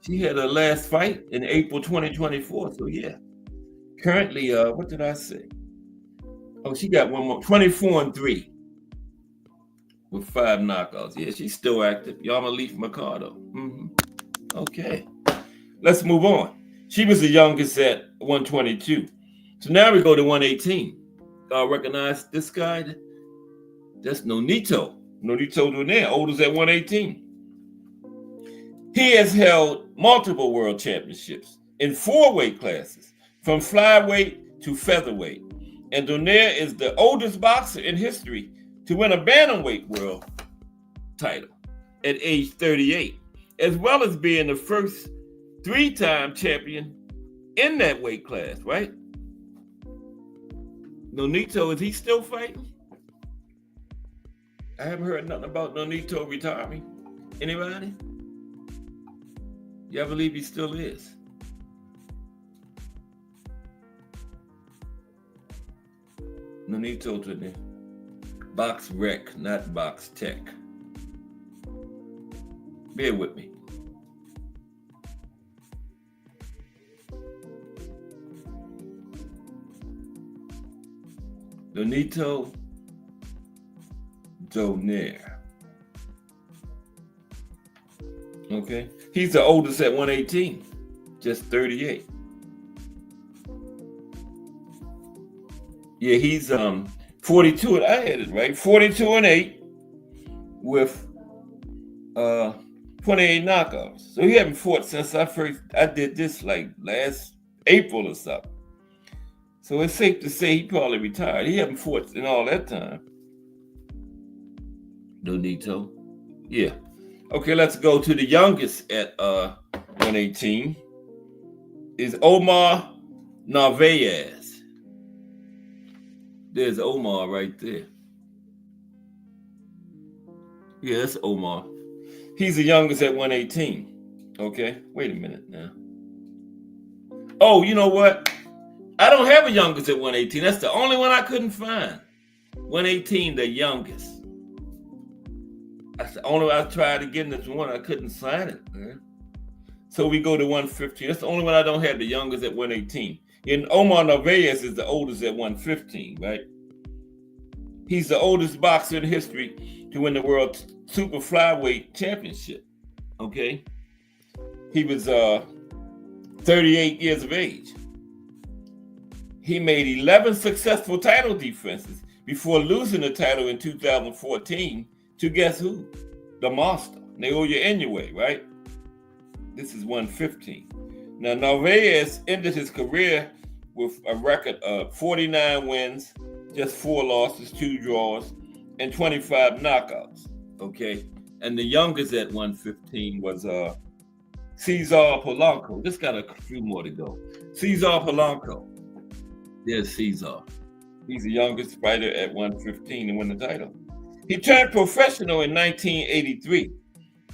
She had her last fight in April 2024. So yeah. Currently, what did I say? Oh, she got one more. 24-3. with 5 knockouts. Yeah, she's still active. Yarmalif Mercado. Okay. Let's move on. She was the youngest at 122. So now we go to 118. Y'all recognize this guy? That's Nonito. Nonito Donaire, oldest at 118. He has held multiple world championships in 4 weight classes, from flyweight to featherweight. And Donaire is the oldest boxer in history to win a bantamweight world title at age 38, as well as being the first 3-time champion in that weight class, right? Nonito, is he still fighting? I haven't heard nothing about Nonito retiring. Anybody? Yeah, I believe he still is. Nonito today. Box Rec, not Box Tech. Bear with me. Nonito Donaire. Okay. He's the oldest at 118, just 38. Yeah, he's 42, and I had it right. 42-8 with 28 knockouts. So he hasn't fought since I did this like last April or something. So it's safe to say he probably retired. He hasn't fought in all that time. Nonito. Yeah. Okay, let's go to the youngest at 118. Is Omar Narvaez. There's Omar right there. Yeah, that's Omar. He's the youngest at 118. Okay, wait a minute now. Oh, you know what? I don't have a youngest at 118. That's the only one I couldn't find. 118, the youngest. That's the only one I tried to get in this one. I couldn't find it, man. So we go to 115. That's the only one I don't have, the youngest at 118. And Omar Narvaez is the oldest at 115, right? He's the oldest boxer in history to win the World Super Flyweight Championship, okay? He was 38 years of age. He made 11 successful title defenses before losing the title in 2014 to guess who? The monster, Naoya Inoue, right? This is 115. Now, Narvaez ended his career with a record of 49 wins, just 4 losses, 2 draws, and 25 knockouts, okay? And the youngest at 115 was Cesar Polanco. Just got a few more to go. Cesar Polanco. There's Cesar. He's the youngest fighter at 115 to win the title. He turned professional in 1983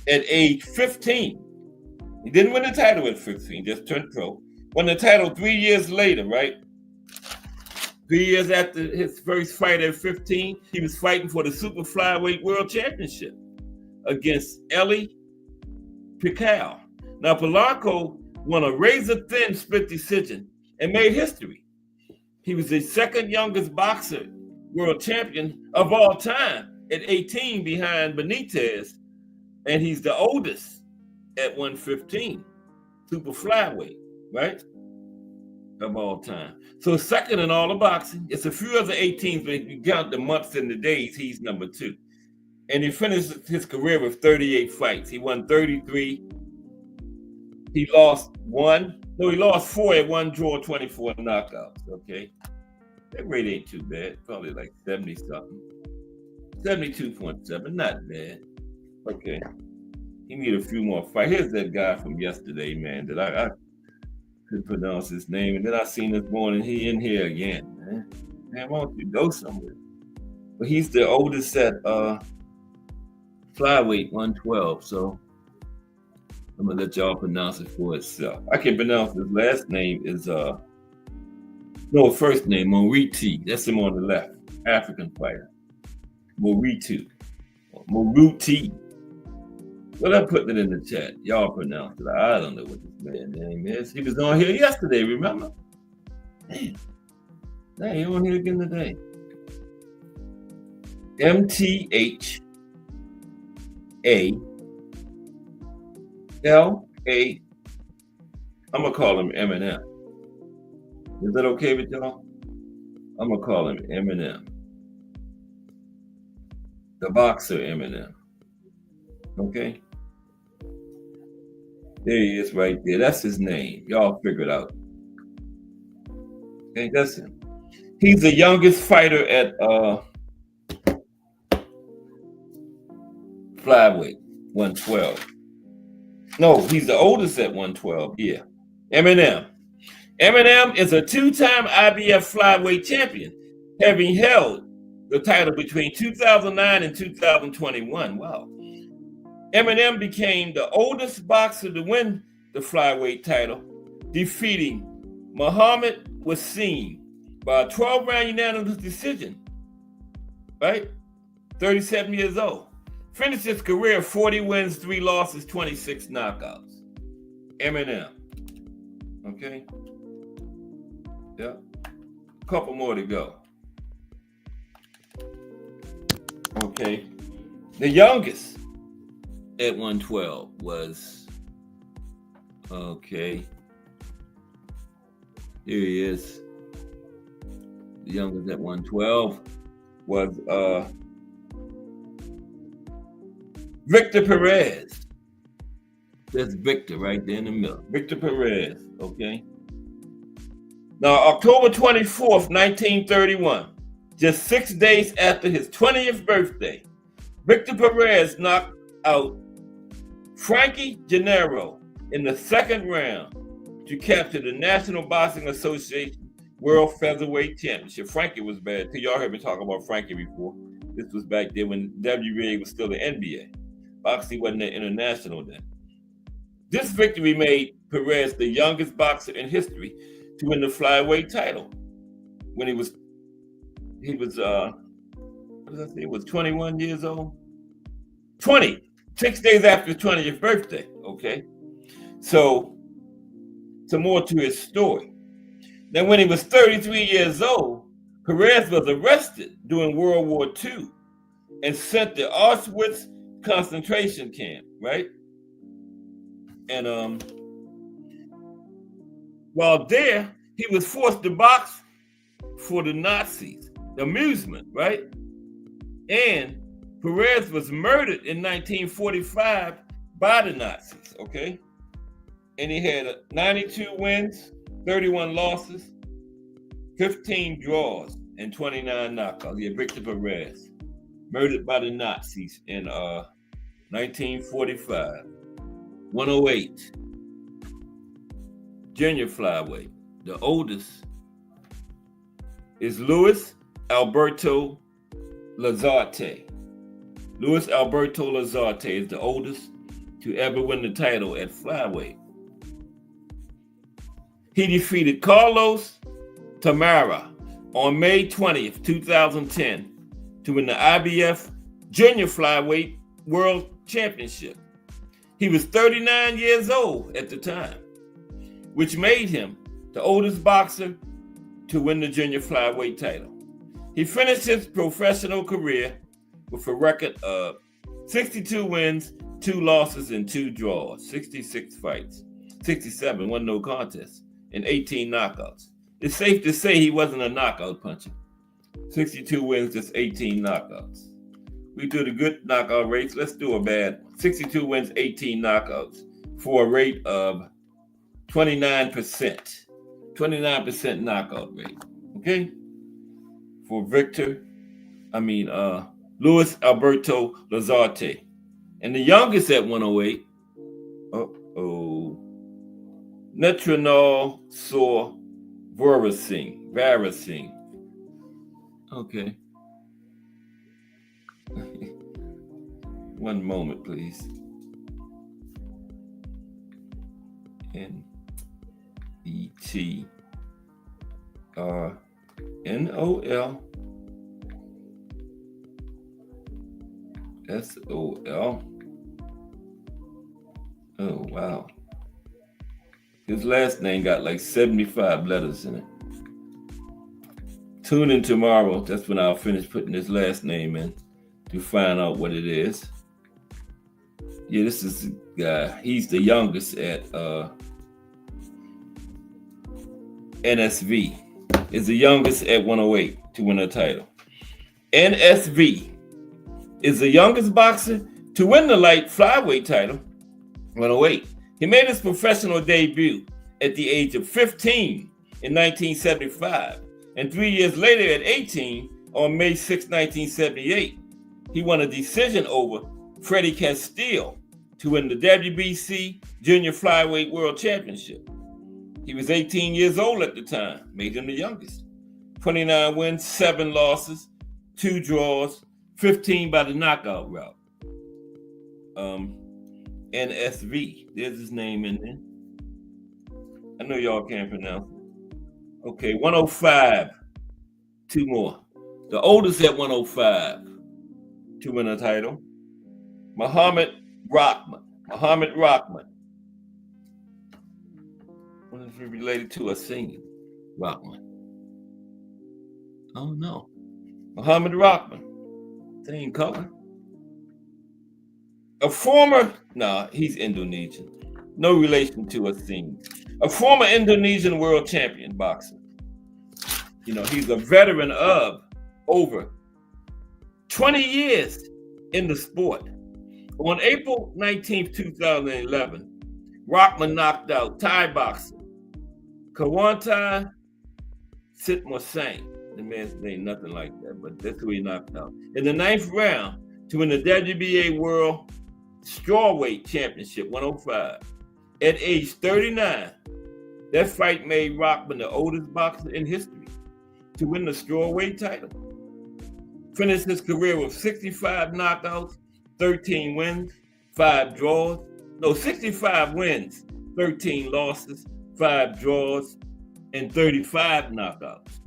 at age 15. He didn't win the title at 15, just turned pro. Won the title 3 years later, right? 3 years after his first fight at 15, he was fighting for the Super Flyweight World Championship against Eli Picao. Now, Polanco won a razor-thin split decision and made history. He was the second youngest boxer world champion of all time at 18 behind Benitez, and he's the oldest at 115, super flyweight, right? Of all time. So second in all the boxing. It's a few other 18s, but if you count the months and the days, he's number 2. And he finished his career with 38 fights. He won 33. He lost 1. No, he lost 4 at 1 draw, 24 knockouts, okay? That rate ain't too bad. Probably like 70-something. 72.7, not bad. Okay. He need a few more fights. Here's that guy from yesterday, man, that I couldn't pronounce his name. And then I seen this morning, he in here again, man. Man, why don't you go somewhere? But he's the oldest at flyweight, 112, so I'm gonna let y'all pronounce it for itself. I can pronounce his last name is first name, Moriti. That's him on the left, African fighter. Moruti. Well, I'm putting it in the chat. Y'all pronounce it. I don't know what this man's name is. He was on here yesterday, remember? Damn, he on here again today. MTH L-A. I'm going to call him Eminem. Is that okay with y'all? I'm going to call him Eminem. The boxer Eminem. Okay? There he is right there. That's his name. Y'all figure it out. Okay, that's him. He's the youngest fighter at flyweight, 112. No, he's the oldest at 112. Yeah. Eminem. Eminem is a two-time IBF flyweight champion, having held the title between 2009 and 2021. Wow. Eminem became the oldest boxer to win the flyweight title, defeating Muhammad Wasim by a 12-round unanimous decision, right? 37 years old. Finished his career 40 wins, 3 losses, 26 knockouts. Eminem. Okay? Yeah. A couple more to go. Okay. The youngest at 112 was, okay, here he is. The youngest at 112 was Victor Perez. That's Victor right there in the middle. Victor Perez, okay? Now, October 24th, 1931, just 6 days after his 20th birthday, Victor Perez knocked out Frankie Gennaro in the second round to capture the National Boxing Association World Featherweight Championship. Frankie was bad too. Y'all heard me talk about Frankie before. This was back there when WBA was still the NBA. Boxing wasn't international then. This victory made Perez the youngest boxer in history to win the flyweight title. When he was 21 years old. 6 days after his 20th birthday. Okay, so some more to his story. Then, when he was 33 years old, Perez was arrested during World War II and sent to Auschwitz concentration camp, right? And while there, he was forced to box for the Nazis, the amusement, right? And Perez was murdered in 1945 by the Nazis, okay? And he had 92 wins, 31 losses, 15 draws, and 29 knockouts. Yeah, Victor Perez, murdered by the Nazis in 1945. 108. Junior flyweight. The oldest is Luis Alberto Lazarte. Luis Alberto Lazarte is the oldest to ever win the title at flyweight. He defeated Carlos Tamara on May 20th, 2010 to win the IBF Junior Flyweight World Championship. He was 39 years old at the time, which made him the oldest boxer to win the Junior Flyweight title. He finished his professional career with a record of 62 wins, 2 losses, and 2 draws, 66 fights, 67, won no contest, and 18 knockouts. It's safe to say he wasn't a knockout puncher. 62 wins, just 18 knockouts. We do the good knockout rates. Let's do a bad 62 wins, 18 knockouts for a rate of 29%. 29% knockout rate. Okay? For Luis Alberto Lazarte. And the youngest at 108, Netranol Saur Varasing. Okay. One moment, please. NETRNOLSOL. Oh, wow. His last name got like 75 letters in it. Tune in tomorrow. That's when I'll finish putting his last name in to find out what it is. Yeah, this is the guy. He's the youngest at NSV. Is the youngest at 108 to win a title. NSV is the youngest boxer to win the light flyweight title, 108. He made his professional debut at the age of 15 in 1975, and 3 years later at 18, on May 6, 1978, he won a decision over Freddie Castillo to win the WBC Junior Flyweight World Championship. He was 18 years old at the time, made him the youngest. 29 wins, 7 losses, 2 draws, 15 by the knockout route. NSV, there's his name in there. I know y'all can't pronounce it. Okay, 105, 2 more. The oldest at 105 to win a title, Muhammad Rahman. What is he related to? Asim Rahman. Oh no. Muhammad Rahman. Same color. He's Indonesian. No relation to Asim. A former Indonesian world champion boxer. You know, he's a veteran of over 20 years in the sport. On April 19th, 2011, Rahman knocked out Thai boxer Kawanta Sitmosang. The man's name, nothing like that, but that's who he knocked out. In the 9th round to win the WBA World Strawweight Championship 105. At age 39, that fight made Rahman the oldest boxer in history to win the strawweight title. Finished his career with 65 knockouts, 13 wins, 5 draws. 65 wins, 13 losses, 5 draws, and 35 knockouts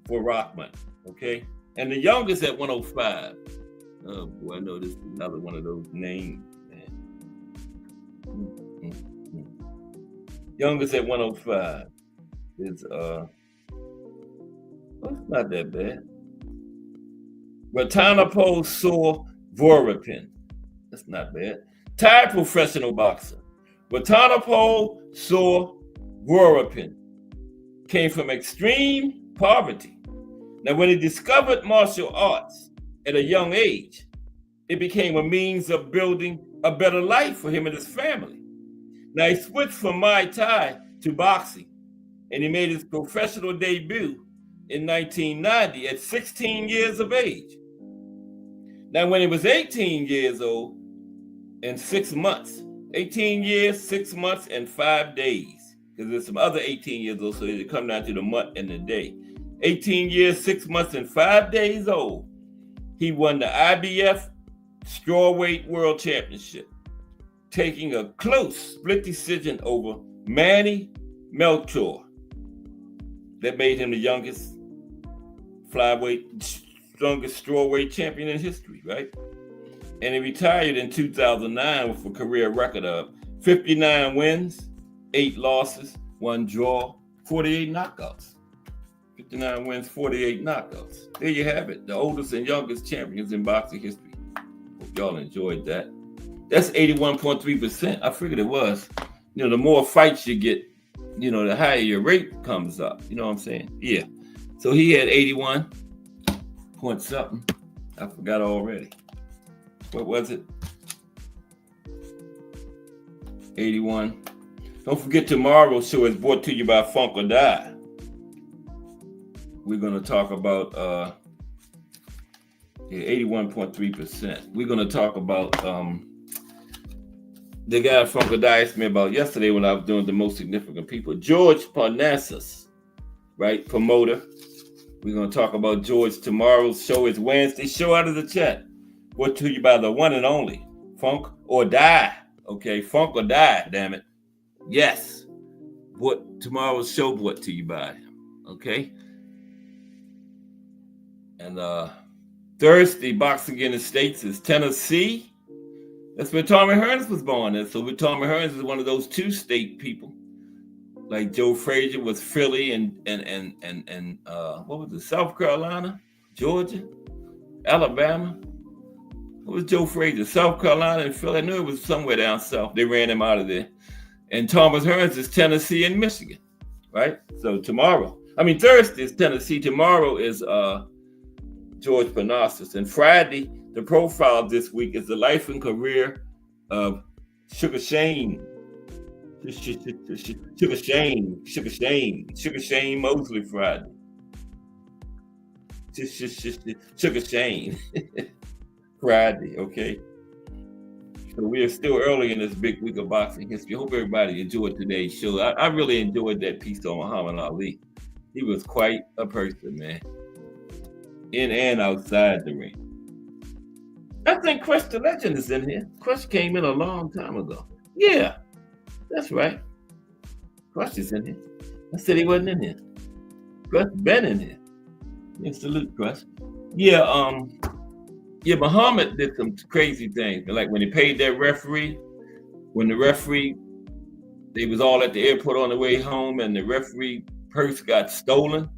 for Rahman, okay? And the youngest at 105. Oh boy, I know this is another one of those names, man. Youngest at 105 is, it's not that bad. Ratanapol Saw Vorapin. That's not bad. Thai professional boxer. Ratanapol Saw Vorapin came from extreme poverty. Now, when he discovered martial arts at a young age, it became a means of building a better life for him and his family. Now, he switched from Muay Thai to boxing, and he made his professional debut in 1990 at 16 years of age. Now, when he was 18 years old and 6 months, 18 years, 6 months, and 5 days, because there's some other 18 years old, so it come down to the month and the day. 18 years, 6 months, and 5 days old, he won the IBF Strawweight World Championship, taking a close split decision over Manny Melchor. That made him the youngest strongest strawweight champion in history, right? And he retired in 2009 with a career record of 59 wins, 8 losses, 1 draw, 48 knockouts. 59 wins, 48 knockouts. There you have it. The oldest and youngest champions in boxing history. Hope y'all enjoyed that. That's 81.3%. I figured it was. You know, the more fights you get, you know, the higher your rate comes up. You know what I'm saying? Yeah. So he had 81 point something. I forgot already. What was it? 81. Don't forget tomorrow's show is brought to you by Funk or Die. We're going to talk about 81.3%. We're going to talk about the guy Funk or Die asked me about yesterday when I was doing the most significant people. George Parnassus, right? Promoter. We're going to talk about George. Tomorrow's show is Wednesday. Show out of the chat. Brought to you by the one and only Funk or Die. Okay, Funk or Die, damn it. Yes. Tomorrow's show brought to you by him. Okay. And Thursday, boxing in the States is Tennessee. That's where Tommy Hearns was born. And so Tommy Hearns is one of those 2 state people. Like Joe Frazier was Philly and what was it? South Carolina, Georgia, Alabama. It was Joe Frazier, South Carolina and Philly. I knew it was somewhere down south. They ran him out of there. And Thomas Hearns is Tennessee and Michigan, right? So Thursday is Tennessee. Tomorrow is George Parnassus. And Friday, the profile this week is the life and career of Sugar Shane Mosley Friday. Sugar Shane Friday, okay? So we are still early in this big week of boxing history. Hope everybody enjoyed today's show. I really enjoyed that piece on Muhammad Ali. He was quite a person, man. In and outside the ring. I think Crush the Legend is in here. Crush came in a long time ago. Yeah, that's right. Crush is in here. I said he wasn't in here. Crush been in here. Yeah, salute Crush. Yeah, Muhammad did some crazy things. Like when he paid that referee, they was all at the airport on the way home and the referee purse got stolen.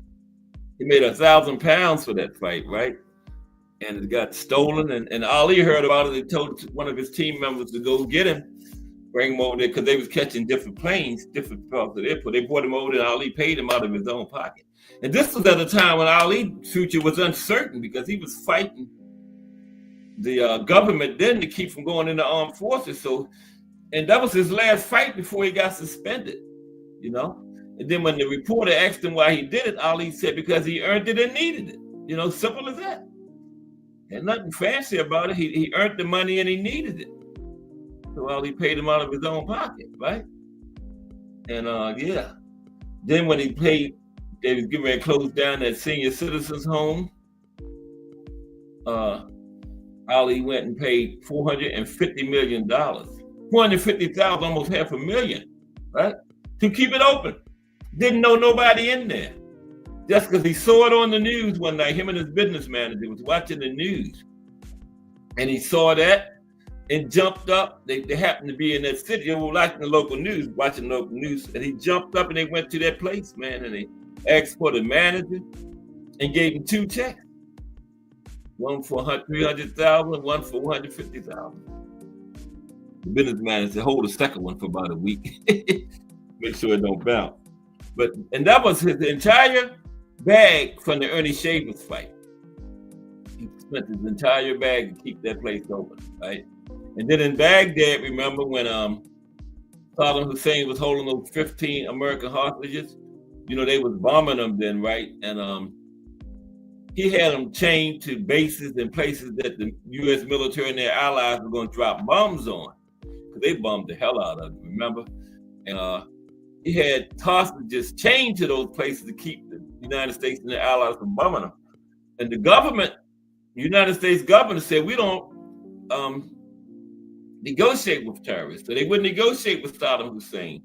He made £1,000 for that fight, right? And it got stolen. And Ali heard about it. He told one of his team members to go get him, bring him over there, because they was catching different planes, different parts of the airport. They brought him over there and Ali paid him out of his own pocket. And this was at a time when Ali's future was uncertain because he was fighting the government then to keep from going into armed forces. And that was his last fight before he got suspended, you know? And then when the reporter asked him why he did it, Ali said because he earned it and needed it. You know, simple as that. And nothing fancy about it. He earned the money and he needed it. So Ali paid him out of his own pocket, right? And yeah. Then when they was getting ready to close down that senior citizens home, Ali went and paid $450 million. $450,000, almost $500,000, right? To keep it open. Didn't know nobody in there. Just because he saw it on the news one night, him and his business manager was watching the news. And he saw that and jumped up. They happened to be in that city. They were watching the local news, and he jumped up and they went to that place, man, and they asked for the manager and gave him 2 checks. One for $300,000, one for $150,000. The business manager said, hold the second one for about a week. Make sure it don't bounce. And that was his entire bag from the Ernie Shavers fight. He spent his entire bag to keep that place open, right? And then in Baghdad, remember when Saddam Hussein was holding those 15 American hostages? You know, they was bombing them then, right? And he had them chained to bases and places that the U.S. military and their allies were going to drop bombs on. Because they bombed the hell out of them, remember? And he had hostages chained to those places to keep the United States and their allies from bombing them. And the government, United States government said, we don't negotiate with terrorists. So they wouldn't negotiate with Saddam Hussein.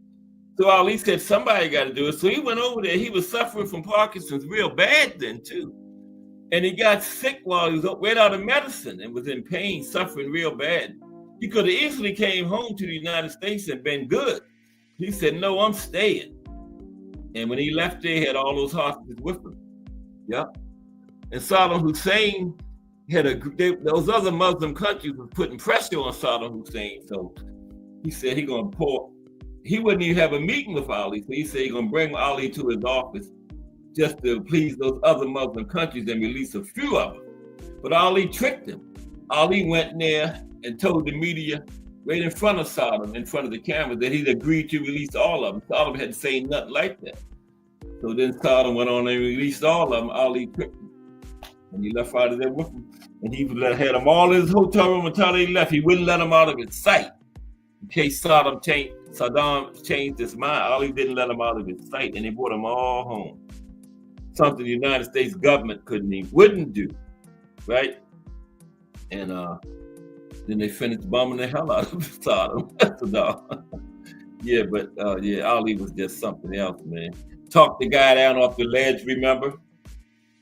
So Ali said, somebody got to do it. So he went over there. He was suffering from Parkinson's real bad then too. And he got sick while he was right out of medicine and was in pain, suffering real bad. He could have easily came home to the United States and been good. He said, no, I'm staying. And when he left there, he had all those hostages with him. Yep. And Saddam Hussein had those other Muslim countries were putting pressure on Saddam Hussein. So he said he wouldn't even have a meeting with Ali. So he said he's gonna bring Ali to his office just to please those other Muslim countries and release a few of them. But Ali tricked him. Ali went there and told the media right in front of Saddam, in front of the cameras, that he'd agreed to release all of them. Saddam had to say nothing like that. So then Saddam went on and released all of them. Ali tricked him. And he left out of there with him. And he had them all in his hotel room until they left. He wouldn't let them out of his sight. In case Saddam changed his mind, Ali didn't let them out of his sight. And they brought them all home. Something the United States government wouldn't do, right? And then they finished bombing the hell out of Saddam. Yeah, but Ali was just something else, man. Talked the guy down off the ledge, remember?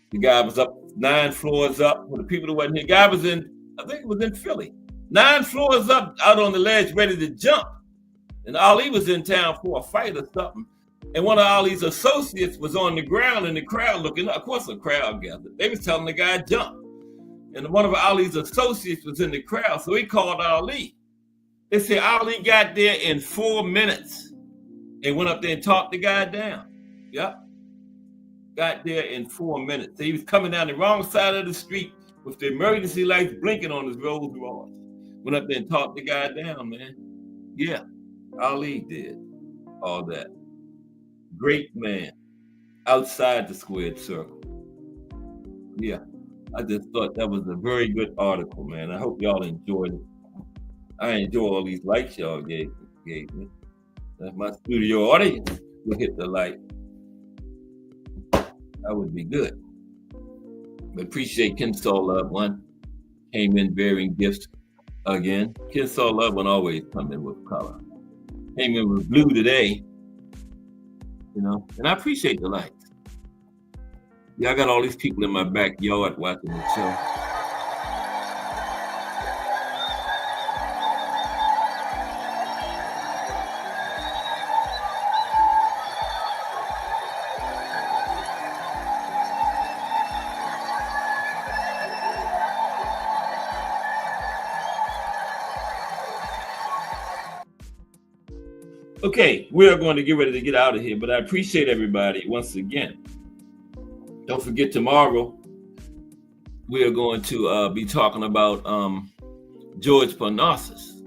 The guy was up 9 floors up. When the people that wasn't here, guy was I think it was in Philly. 9 floors up out on the ledge ready to jump. And Ali was in town for a fight or something. And one of Ali's associates was on the ground in the crowd looking up. Of course, a crowd gathered. They was telling the guy jump. And one of Ali's associates was in the crowd, so he called Ali. They said Ali got there in 4 minutes and went up there and talked the guy down. Yep. Got there in 4 minutes. So he was coming down the wrong side of the street with the emergency lights blinking on his Rolls Royce. Went up there and talked the guy down, man. Yeah, Ali did all that. Great man. Outside the squared circle. Yeah, I just thought that was a very good article, man. I hope y'all enjoyed it. I enjoy all these likes y'all gave me. If my studio audience will hit the like, that would be good. But appreciate Kensaw Love One. Came in bearing gifts again. Kensaw Love One always come in with color. Came in with blue today. You know, and I appreciate the likes. Yeah, I got all these people in my backyard watching the show. Okay, we are going to get ready to get out of here, but I appreciate everybody once again. Don't forget, tomorrow we are going to be talking about George Parnassus.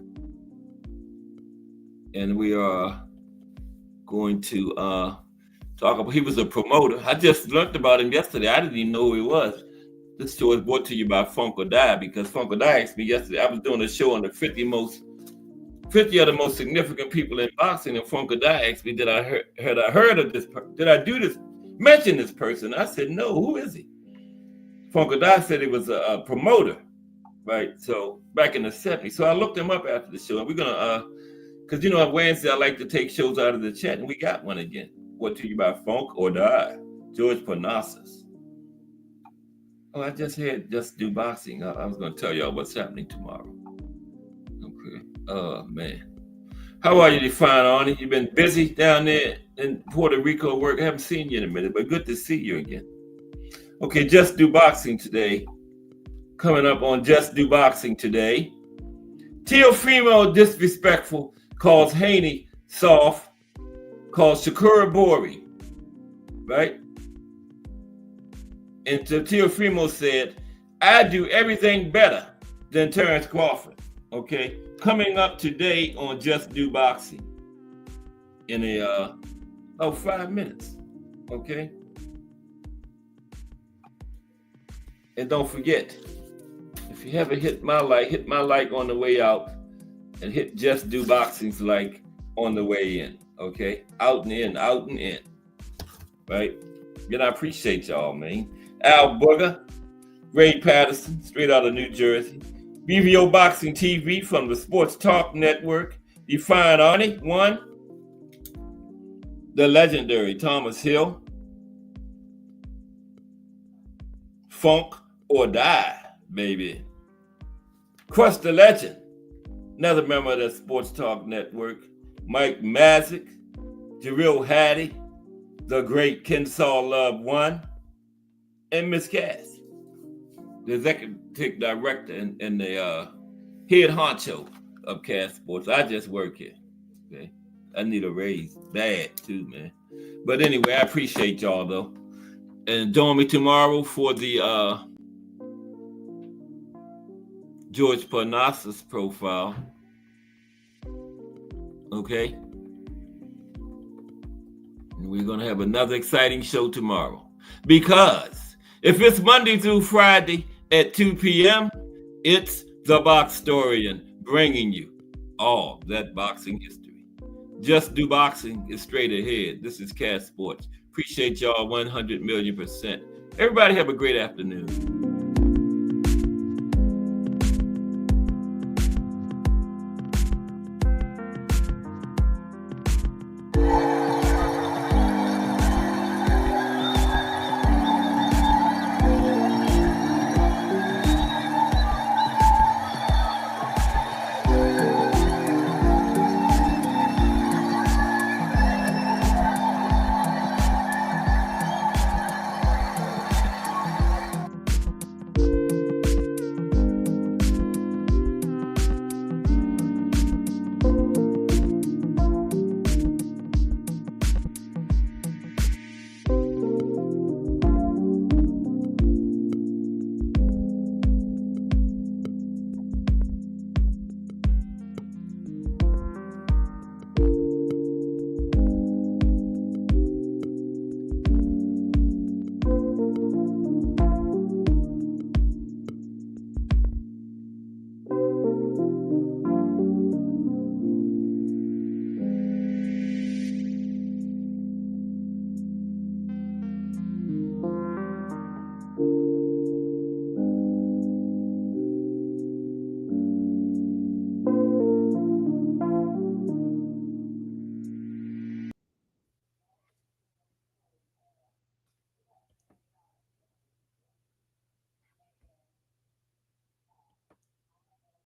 And we are going to talk about, he was a promoter. I just learned about him yesterday. I didn't even know who he was. This show is brought to you by Funk or Die, because Funk or Die asked me yesterday. I was doing a show on the 50 of the most significant people in boxing, and Funk or Die asked me, did I heard of this? Did I do this? Mention this person? I said, no. Who is he? Funk or Die said he was a promoter, right? So back in the 70s. So I looked him up after the show, and we're gonna, because you know on Wednesday I like to take shows out of the chat, and we got one again. Brought to you by Funk or Die, George Parnassus. Oh, I just had Just Do Boxing. I was gonna tell y'all what's happening tomorrow. Okay. Oh man, how are you, Define Arnie? You've been busy down there in Puerto Rico work. I haven't seen you in a minute, but good to see you again. Okay, Just Do Boxing today. Coming up on Just Do Boxing today. Teofimo disrespectful, calls Haney soft, calls Shakur Bori, right? And Teofimo said, I do everything better than Terrence Crawford. Okay, coming up today on Just Do Boxing in 5 minutes. Okay, and don't forget, if you haven't hit my like on the way out, and hit Just Do Boxing's like on the way in. Okay, out and in, right? And I appreciate y'all, man. Al Booger, Ray Patterson, straight out of New Jersey. BVO Boxing TV from the Sports Talk Network. Define Arnie, one. The legendary Thomas Hill. Funk or Die, baby. Crush the Legend. Another member of the Sports Talk Network. Mike Mazik. Jarrell Hattie. The great Kensaw Love One. And Miss Cass, the executive director and the head honcho of Cass Sports. I just work here. Okay, I need a raise bad too, man. But anyway, I appreciate y'all though, and join me tomorrow for the George Parnassus profile. Okay, and we're gonna have another exciting show tomorrow, because if it's Monday through Friday at 2 p.m., it's The Boxtorian bringing you all that boxing history. Just Do Boxing is straight ahead. This is Cass Sports. Appreciate y'all 100 million%. Everybody have a great afternoon.